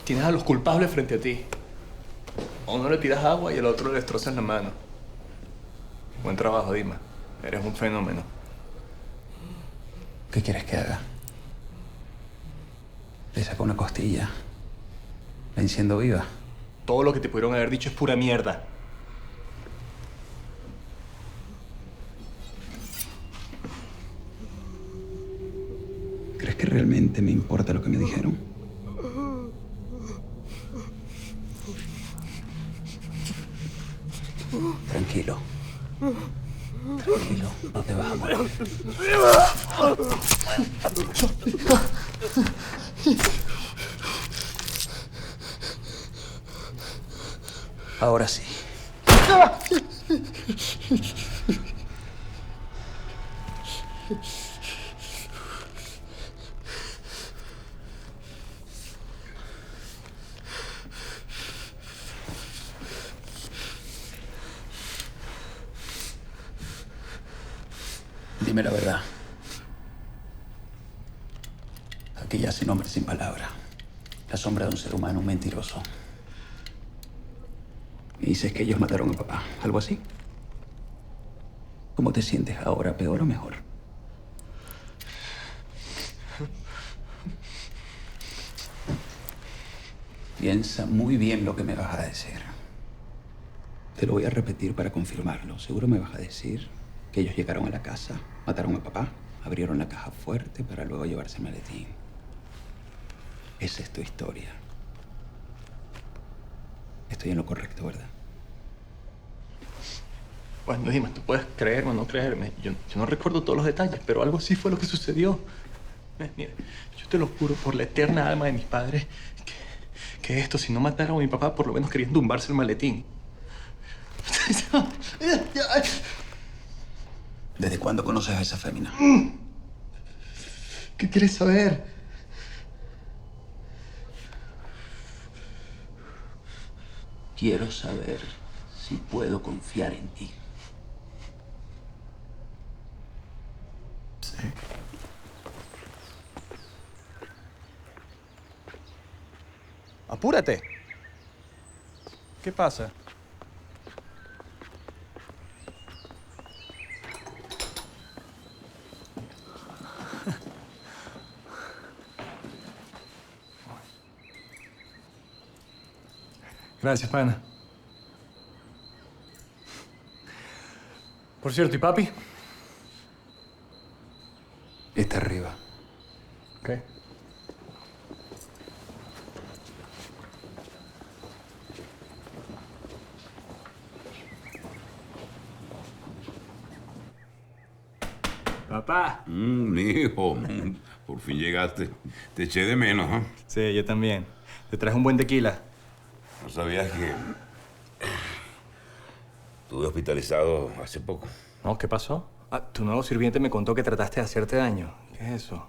Tienes a los culpables frente a ti. A uno le tiras agua y al otro le destrozas la mano. Buen trabajo, Dima. Eres un fenómeno. ¿Qué quieres que haga? Le saco una costilla. La enciendo viva. Todo lo que te pudieron haber dicho es pura mierda. ¿Crees que realmente me importa lo que me dijeron? Tranquilo. Tranquilo, no te vas a morir. Ahora sí. Dime la verdad. Aquí yace un hombre sin palabra. La sombra de un ser humano, un mentiroso. Y dices que ellos mataron a papá. ¿Algo así? ¿Cómo te sientes ahora? ¿Peor o mejor? Piensa muy bien lo que me vas a decir. Te lo voy a repetir para confirmarlo. Seguro me vas a decir que ellos llegaron a la casa, mataron a papá, abrieron la caja fuerte para luego llevarse el maletín. Esa es tu historia. Estoy en lo correcto, ¿verdad? Bueno, Dima, tú puedes creerme o no creerme. Yo no recuerdo todos los detalles, pero algo así fue lo que sucedió. Mira, yo te lo juro por la eterna alma de mis padres que esto, si no mataron a mi papá, por lo menos querían tumbarse el maletín. ¿Desde cuándo conoces a esa fémina? ¿Qué quieres saber? Quiero saber si puedo confiar en ti. Sí. Apúrate. ¿Qué pasa? Gracias, pana. Por cierto, ¿y papi? Está arriba. ¿Qué? Papá. Hijo, por fin llegaste. Te eché de menos, ¿eh? Sí, yo también. Te traje un buen tequila. ¿No sabías que estuve hospitalizado hace poco? No, ¿qué pasó? Ah, tu nuevo sirviente me contó que trataste de hacerte daño. ¿Qué es eso?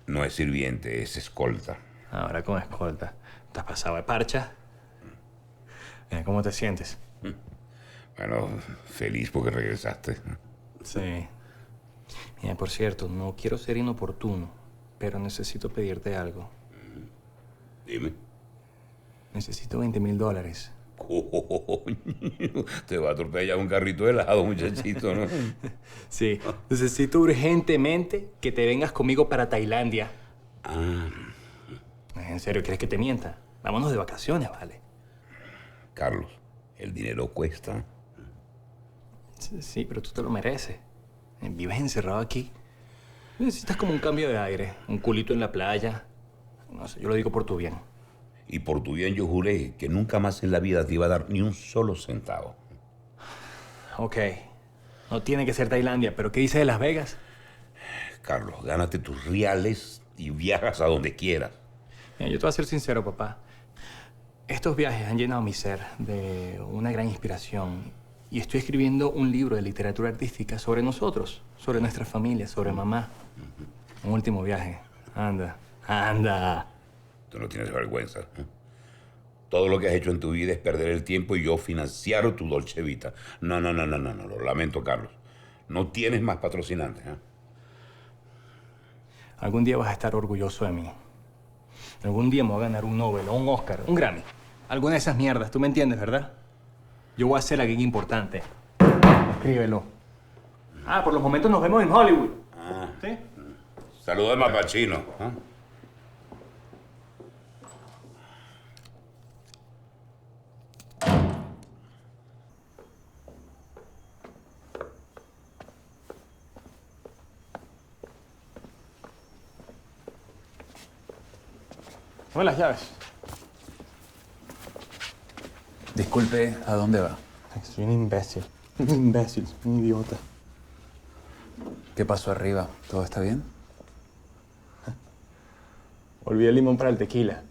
No es sirviente, es escolta. Ahora con escolta. ¿Te has pasado de parcha? ¿Cómo te sientes? Bueno, feliz porque regresaste. Sí. Mira, por cierto, no quiero ser inoportuno, pero necesito pedirte algo. Dime. Necesito $20,000. Coño, te va a atropellar un carrito de helado, muchachito, ¿no? Sí. Necesito urgentemente que te vengas conmigo para Tailandia. Ah. ¿En serio quieres que te mienta? Vámonos de vacaciones, ¿vale? Carlos, el dinero cuesta. Sí, pero tú te lo mereces. Vives encerrado aquí. Necesitas como un cambio de aire, un culito en la playa. No sé, yo lo digo por tu bien. Y por tu bien yo juré que nunca más en la vida te iba a dar ni un solo centavo. Ok. No tiene que ser Tailandia, pero ¿qué dices de Las Vegas? Carlos, gánate tus reales y viajas a donde quieras. Mira, yo te voy a ser sincero, papá. Estos viajes han llenado mi ser de una gran inspiración. Y estoy escribiendo un libro de literatura artística sobre nosotros, sobre nuestra familia, sobre mamá. Un último viaje. Anda, anda. Tú no tienes vergüenza, ¿eh? Todo lo que has hecho en tu vida es perder el tiempo y yo financiar tu Dolce Vita. No, lo lamento, Carlos. No tienes más patrocinantes, ¿eh? Algún día vas a estar orgulloso de mí. Algún día me voy a ganar un Nobel o un Oscar, un Grammy. Alguna de esas mierdas, tú me entiendes, ¿verdad? Yo voy a ser alguien importante. Escríbelo. Ah, por los momentos nos vemos en Hollywood. Ah. ¿Sí? Saluda al mapachino, ¿eh? Dame las llaves. Disculpe, ¿a dónde va? Soy un imbécil. Un imbécil, un idiota. ¿Qué pasó arriba? ¿Todo está bien? Olvidé el limón para el tequila.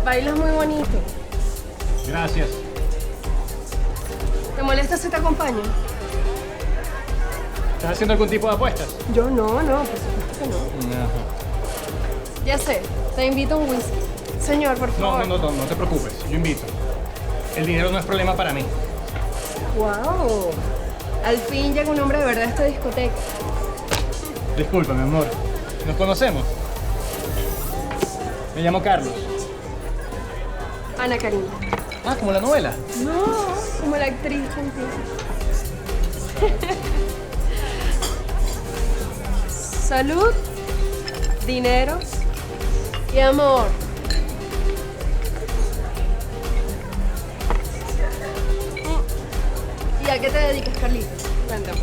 Bailas muy bonito. Gracias. ¿Te molesta si te acompaño? ¿Estás haciendo algún tipo de apuestas? Yo no, por supuesto que no. Ya sé, te invito a un whisky. Señor, por favor. No te preocupes, yo invito. El dinero no es problema para mí. ¡Wow! Al fin llega un hombre de verdad a esta discoteca. Disculpa, mi amor. ¿Nos conocemos? Me llamo Carlos. Ana Karina. Ah, como la novela. No, como la actriz contigo. Salud, dinero y amor. ¿Y a qué te dedicas, Carlitos? Cuéntame.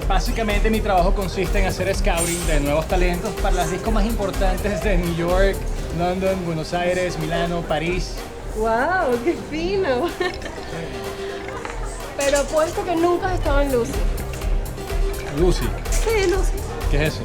Básicamente mi trabajo consiste en hacer scouting de nuevos talentos para las discos más importantes de New York, London, Buenos Aires, Milano, París. ¡Wow! ¡Qué fino! Pero apuesto que nunca has estado en Lucy. Lucy. Sí, Lucy. ¿Qué es eso?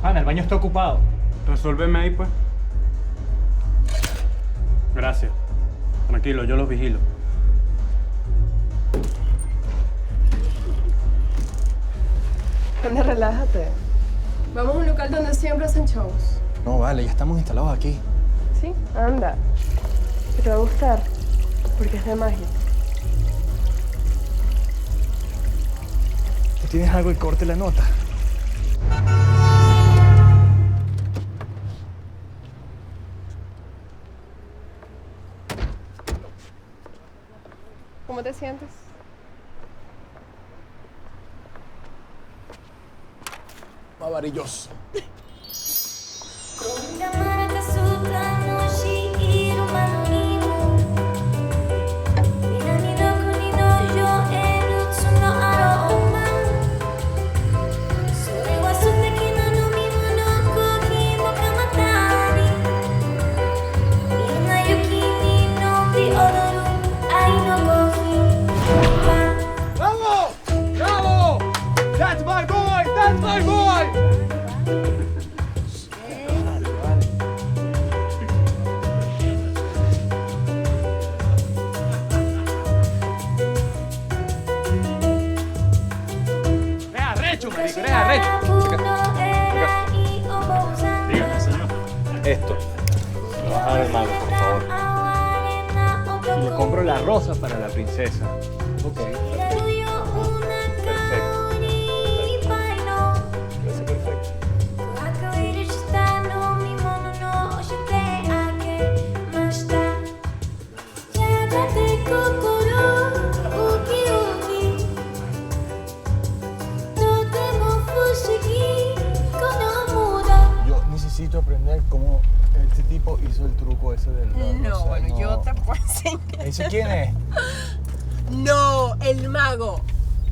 Ana, el baño está ocupado. Resuélveme ahí, pues. Gracias. Tranquilo, yo los vigilo. Anda, relájate. Vamos a un local donde siempre hacen shows. No, vale, ya estamos instalados aquí. ¿Sí? Anda. Que te va a gustar. Porque es de magia. ¿Tú tienes algo que corte la nota? ¿Cómo te sientes? Maravilloso. ¡Bravo! ¡Bravo! ¡That's my boy! ¡That's my boy! ¡Es arrecho, marico! ¡Es arrecho! Dígame, señor. Esto. Lo vas a dar al mago, por favor. Y le compro la rosa para la princesa. Ok. Perfecto. Parece perfecto. Yo necesito aprender cómo este tipo hizo el truco ese del... No, bueno, yo te puedo enseñar. ¿Ese quién es? No, el mago.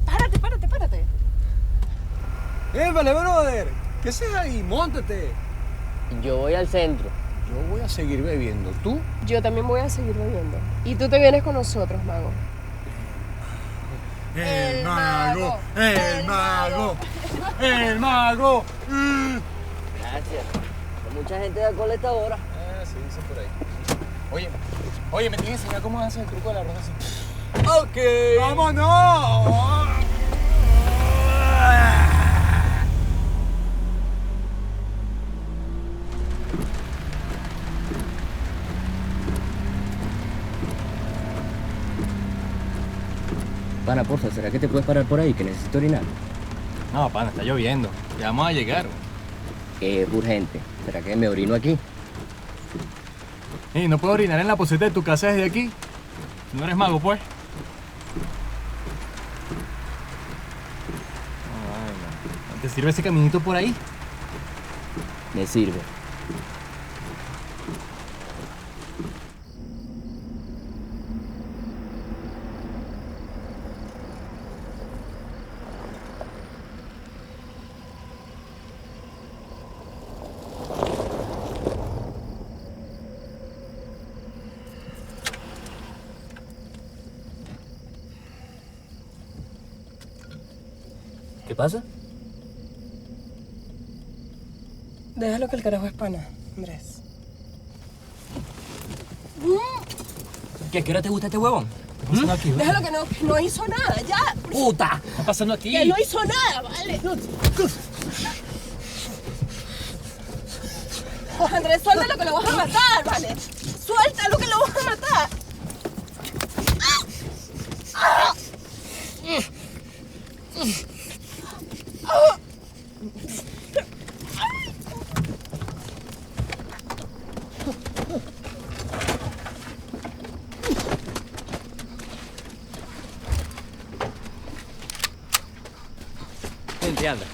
Párate, párate, párate. ¡Vale, brother! ¿Qué haces ahí? ¡Móntate! Yo voy al centro. Yo voy a seguir bebiendo. ¿Tú? Yo también voy a seguir bebiendo. Y tú te vienes con nosotros, mago. ¡El mago! ¡El mago! ¡El mago! Gracias. Mucha gente da cola a esta hora. Se dice por ahí. Oye, me tienes que enseñar cómo haces el truco de la rosa así. ¡Ok! ¡Vámonos! Pana, porfa, ¿será que te puedes parar por ahí? Que necesito orinar. No, pana, está lloviendo. Ya vamos a llegar. Es urgente. ¿Será que me orino aquí? ¿No puedo orinar en la poseta de tu casa desde aquí? ¿No eres mago, pues? ¿Te sirve ese caminito por ahí? Me sirve. ¿Qué pasa? Déjalo que el carajo es pana, Andrés. ¿Qué? ¿A qué hora te gusta este huevón? ¿Qué está pasando aquí? Déjalo que no hizo nada, ya. ¡Puta! ¿Qué está pasando aquí? Que no hizo nada, vale. Andrés, suéltalo que lo vas a matar, vale. Suéltalo que lo vas a matar. Vente, anda.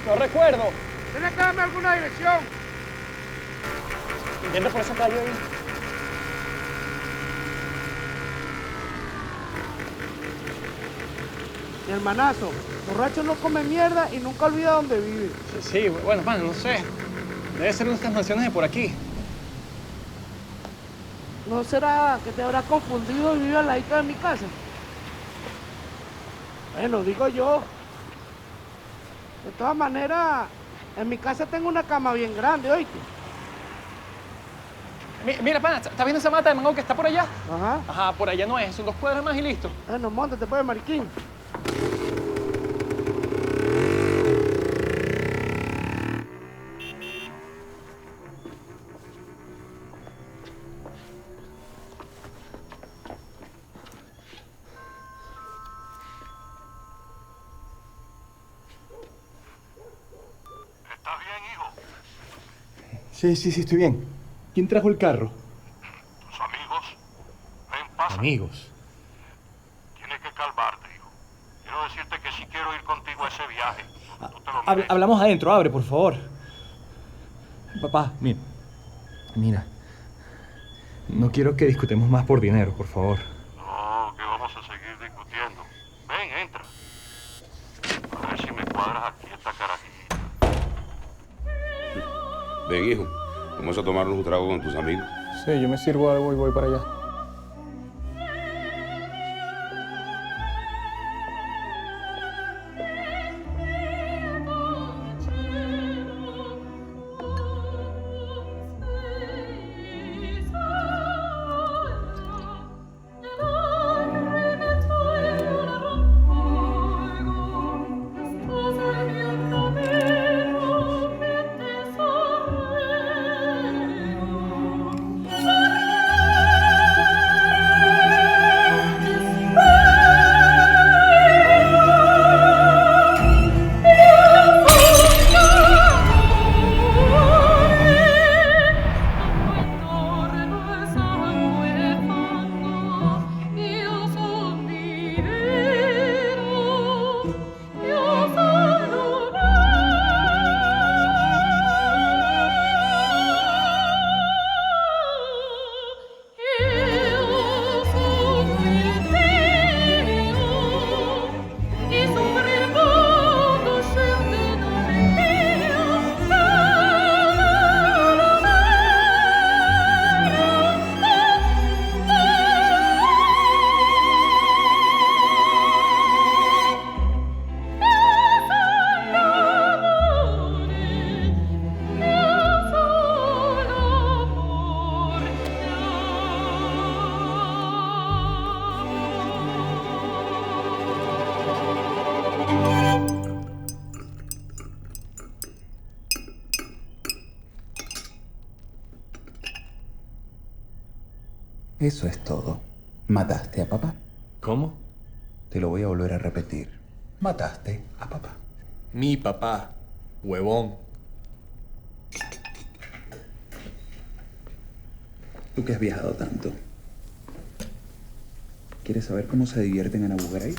No recuerdo. ¿Tienes que darme alguna dirección? Yendo por esa calle ahí. Mi hermanazo, borracho no come mierda y nunca olvida dónde vive. Sí, bueno, pana, no sé. Debe ser una de estas mansiones de por aquí. ¿No será que te habrás confundido y vive al ladito de mi casa? Bueno, digo yo. De todas maneras, en mi casa tengo una cama bien grande, ¿oíste? Mira, pana, ¿estás viendo esa mata de mango que está por allá? Ajá. Ajá, por allá no es, son 2 cuadras más y listo. Bueno, móntate pues, mariquín. ¿Estás bien, hijo? Sí, estoy bien. ¿Quién trajo el carro? ¿Tus amigos? Ven, pasa. Amigos. Tienes que calmarte, hijo. Quiero decirte que sí quiero ir contigo a ese viaje. Tú te lo mereces. Hablamos adentro, abre, por favor. Papá, mira. No quiero que discutamos más por dinero, por favor. No, que vamos a seguir discutiendo. Ven, entra. A ver si me cuadras aquí esta carajita. Ven, hijo. Vamos a tomarnos un trago con tus amigos. Sí, yo me sirvo algo y voy para allá. Eso es todo. Mataste a papá. ¿Cómo? Te lo voy a volver a repetir. Mataste a papá. Mi papá, huevón. Tú que has viajado tanto. ¿Quieres saber cómo se divierten en Abu Ghraib?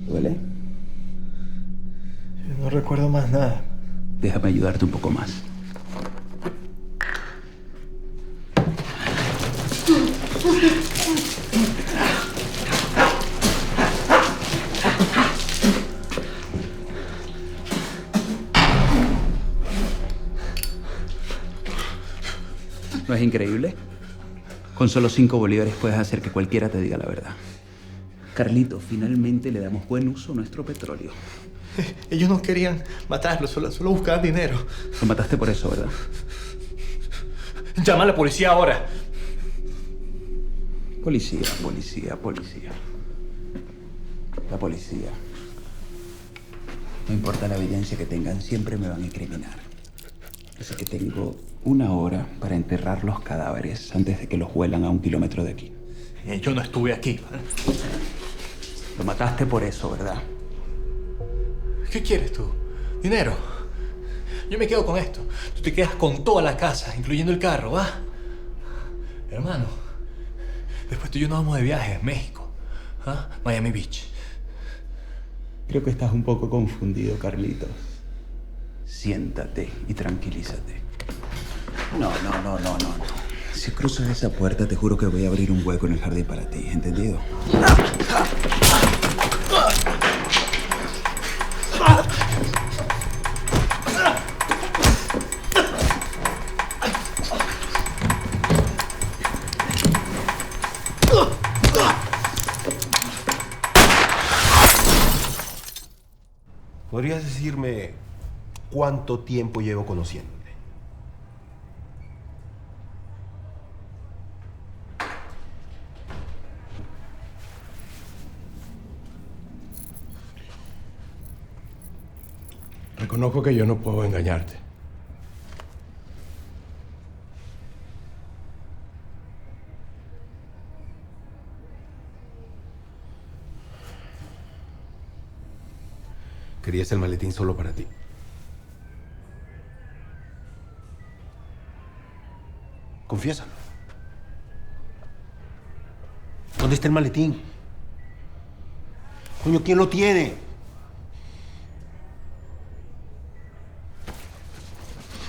¿Duele? Yo no recuerdo más nada. Déjame ayudarte un poco más. ¿No es increíble? Con solo 5 bolívares puedes hacer que cualquiera te diga la verdad. Carlito, finalmente le damos buen uso a nuestro petróleo. Ellos no querían matarlo, solo buscaban dinero. Lo mataste por eso, ¿verdad? Llama a la policía ahora. Policía. La policía. No importa la evidencia que tengan, siempre me van a incriminar. Así que tengo 1 hora para enterrar los cadáveres antes de que los huelan a 1 kilómetro de aquí. Yo no estuve aquí. Lo mataste por eso, ¿verdad? ¿Qué quieres tú? ¿Dinero? Yo me quedo con esto. Tú te quedas con toda la casa, incluyendo el carro, ¿va? Hermano, después tú y yo nos vamos de viaje a México. ¿Ah? Miami Beach. Creo que estás un poco confundido, Carlitos. Siéntate y tranquilízate. No. Si cruzas esa puerta, te juro que voy a abrir un hueco en el jardín para ti, ¿entendido? ¿Podrías decirme cuánto tiempo llevo conociéndote? Reconozco que yo no puedo engañarte. Querías el maletín solo para ti. Confiésalo. ¿Dónde está el maletín? Coño, ¿quién lo tiene?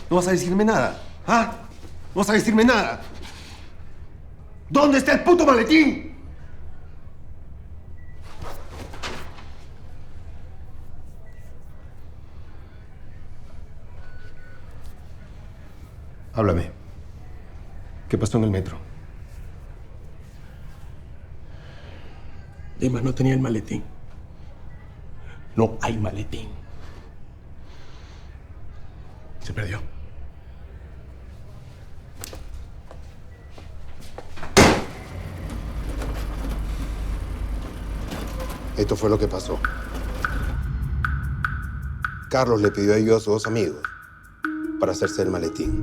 ¿No vas a decirme nada? ¿Ah? ¿No vas a decirme nada? ¿Dónde está el puto maletín? Háblame. ¿Qué pasó en el metro? Dimas no tenía el maletín. No hay maletín. Se perdió. Esto fue lo que pasó. Carlos le pidió ayuda a sus 2 amigos para hacerse el maletín.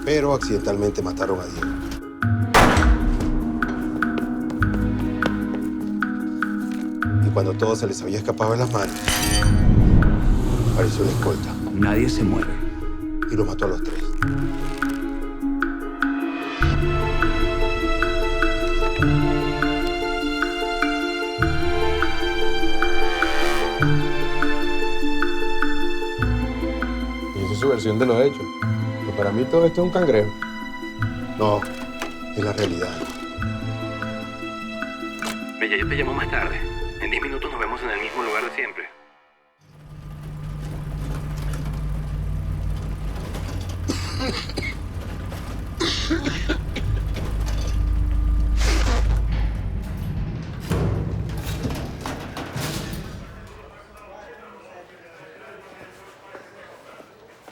Pero accidentalmente mataron a Diego. Y cuando todo se les había escapado de las manos, apareció la escolta. Nadie se muere. y los mató a los 3. Y esa es su versión de los hechos. Pero para mí todo esto es un cangrejo. No, es la realidad. Bella, yo te llamo más tarde. En 10 minutos nos vemos en el mismo lugar de siempre.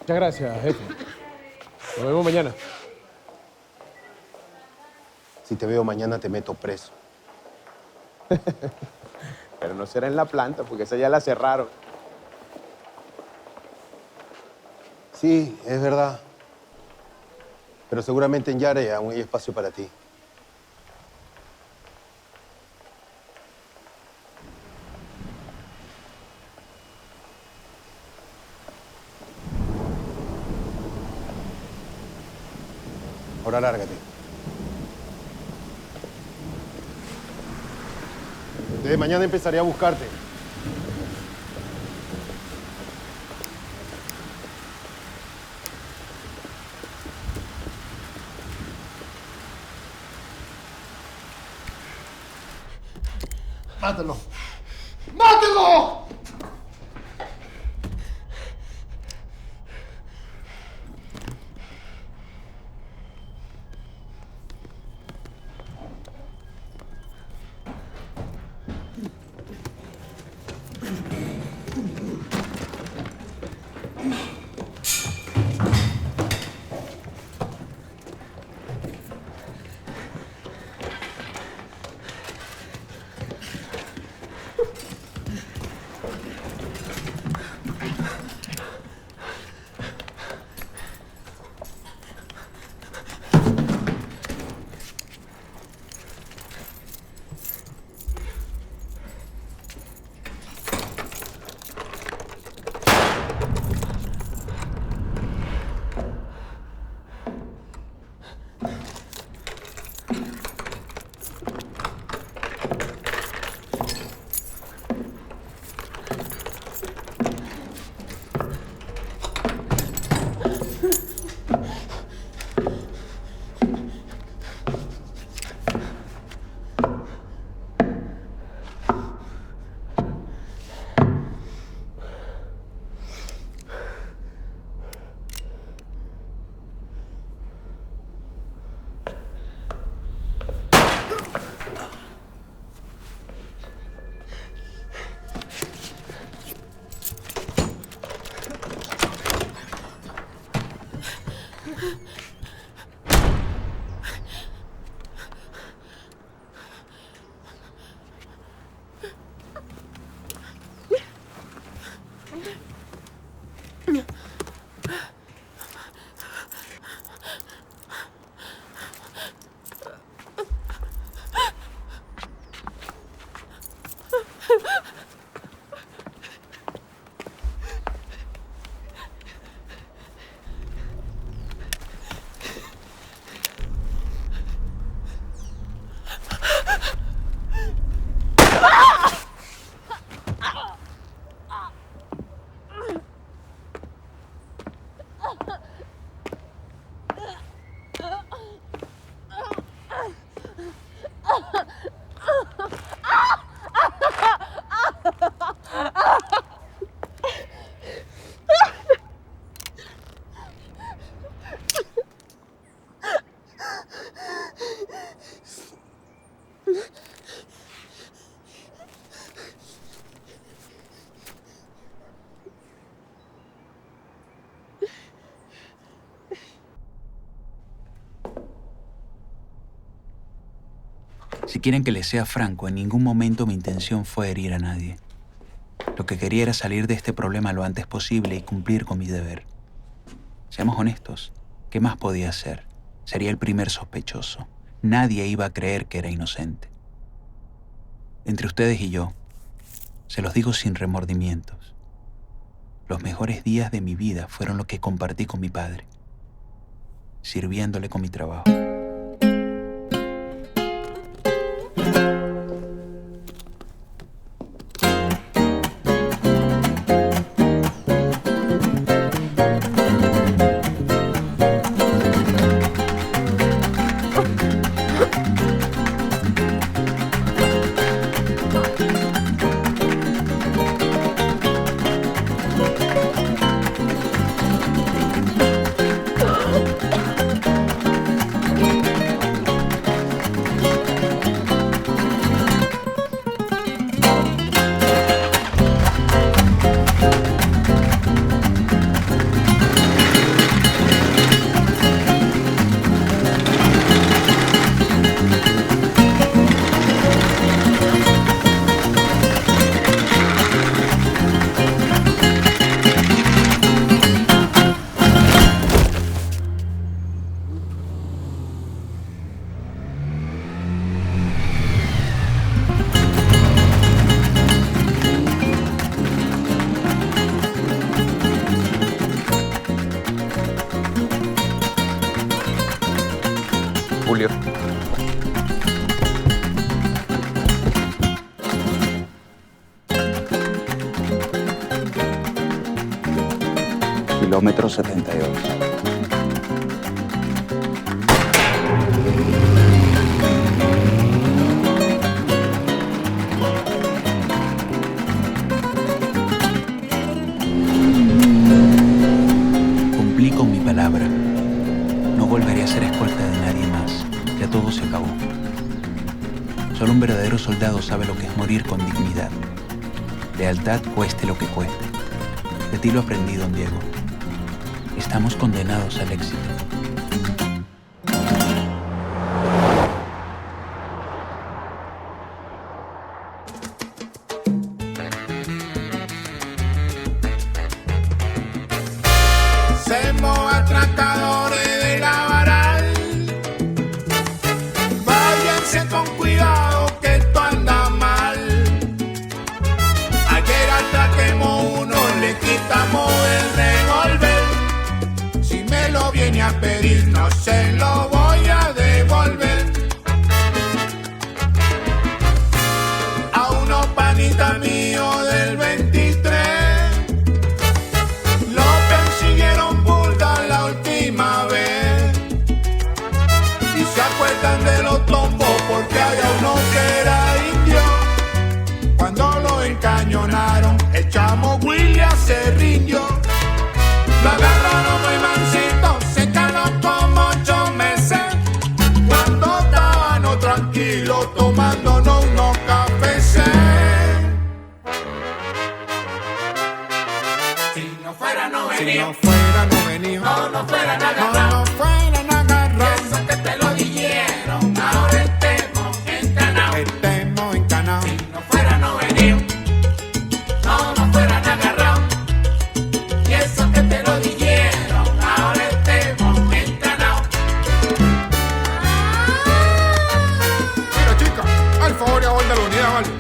Muchas gracias, jefe. Nos vemos mañana. Si te veo mañana te meto preso. Pero no será en la planta, porque esa ya la cerraron. Sí, es verdad. Pero seguramente en Yare aún hay espacio para ti. Ahora lárgate. Desde mañana empezaré a buscarte. ¡Mátalo! ¡Mátalo! Si quieren que les sea franco, en ningún momento mi intención fue herir a nadie. Lo que quería era salir de este problema lo antes posible y cumplir con mi deber. Seamos honestos, ¿qué más podía hacer? Sería el primer sospechoso. Nadie iba a creer que era inocente. Entre ustedes y yo, se los digo sin remordimientos. Los mejores días de mi vida fueron los que compartí con mi padre, sirviéndole con mi trabajo. Julio. Kilómetro 72. Cumplí con mi palabra. No volveré a ser escolta de nadie más. Ya todo se acabó. Solo un verdadero soldado sabe lo que es morir con dignidad. Lealtad cueste lo que cueste. De ti lo aprendí, don Diego. Estamos condenados al éxito. Somos atracadores de la varal. Váyanse con cuidado que esto anda mal. Ayer atraquemos uno, le quitamos el revólver. Si me lo viene a pedir, no se lo voy a devolver. A unos panitas míos del 23 lo persiguieron burda la última vez. Y se acuerdan de los tombos porque había uno que era indio. Cuando lo encañonaron, el chamo William se rindió. Lo agarraron muy mansito, se quedó como 8 meses. Cuando estábamos tranquilos tomándonos unos cafés. Si no fuera no venía, no fueran agarrados, no fueran agarrados. Eso que te lo dijeron, ahora estemos encanados. Si no fuera no venía, no fueran agarrados. Y eso que te lo dijeron, ahora estemos encanados. Mira chica, al favor y a de la unidad, vale.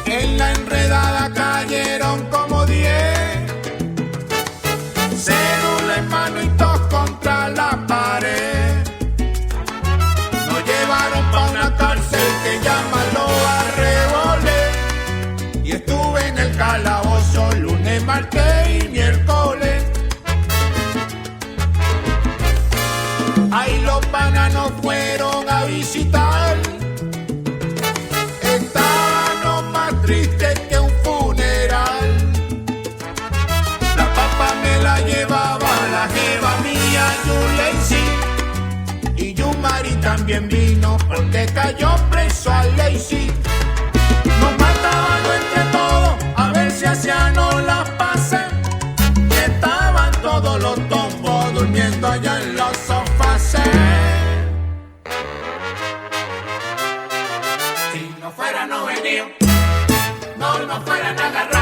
En la enredada cayeron como 10, cédula en mano y todos contra la pared. Nos llevaron pa' una cárcel que llaman los arreboles. Y estuve en el calabozo lunes, martes y miércoles. Ahí los bananos fueron a visitar. Estaban más tristes que un funeral. La papa me la llevaba la jeva mía, Yulacy. Y Yumari también vino porque cayó preso a Lazy. Nos mataban entre todos a ver si hacían o las pases. Y estaban todos los tombos durmiendo allá en los sofás. Si no fuera no venía, no fueran agarrados.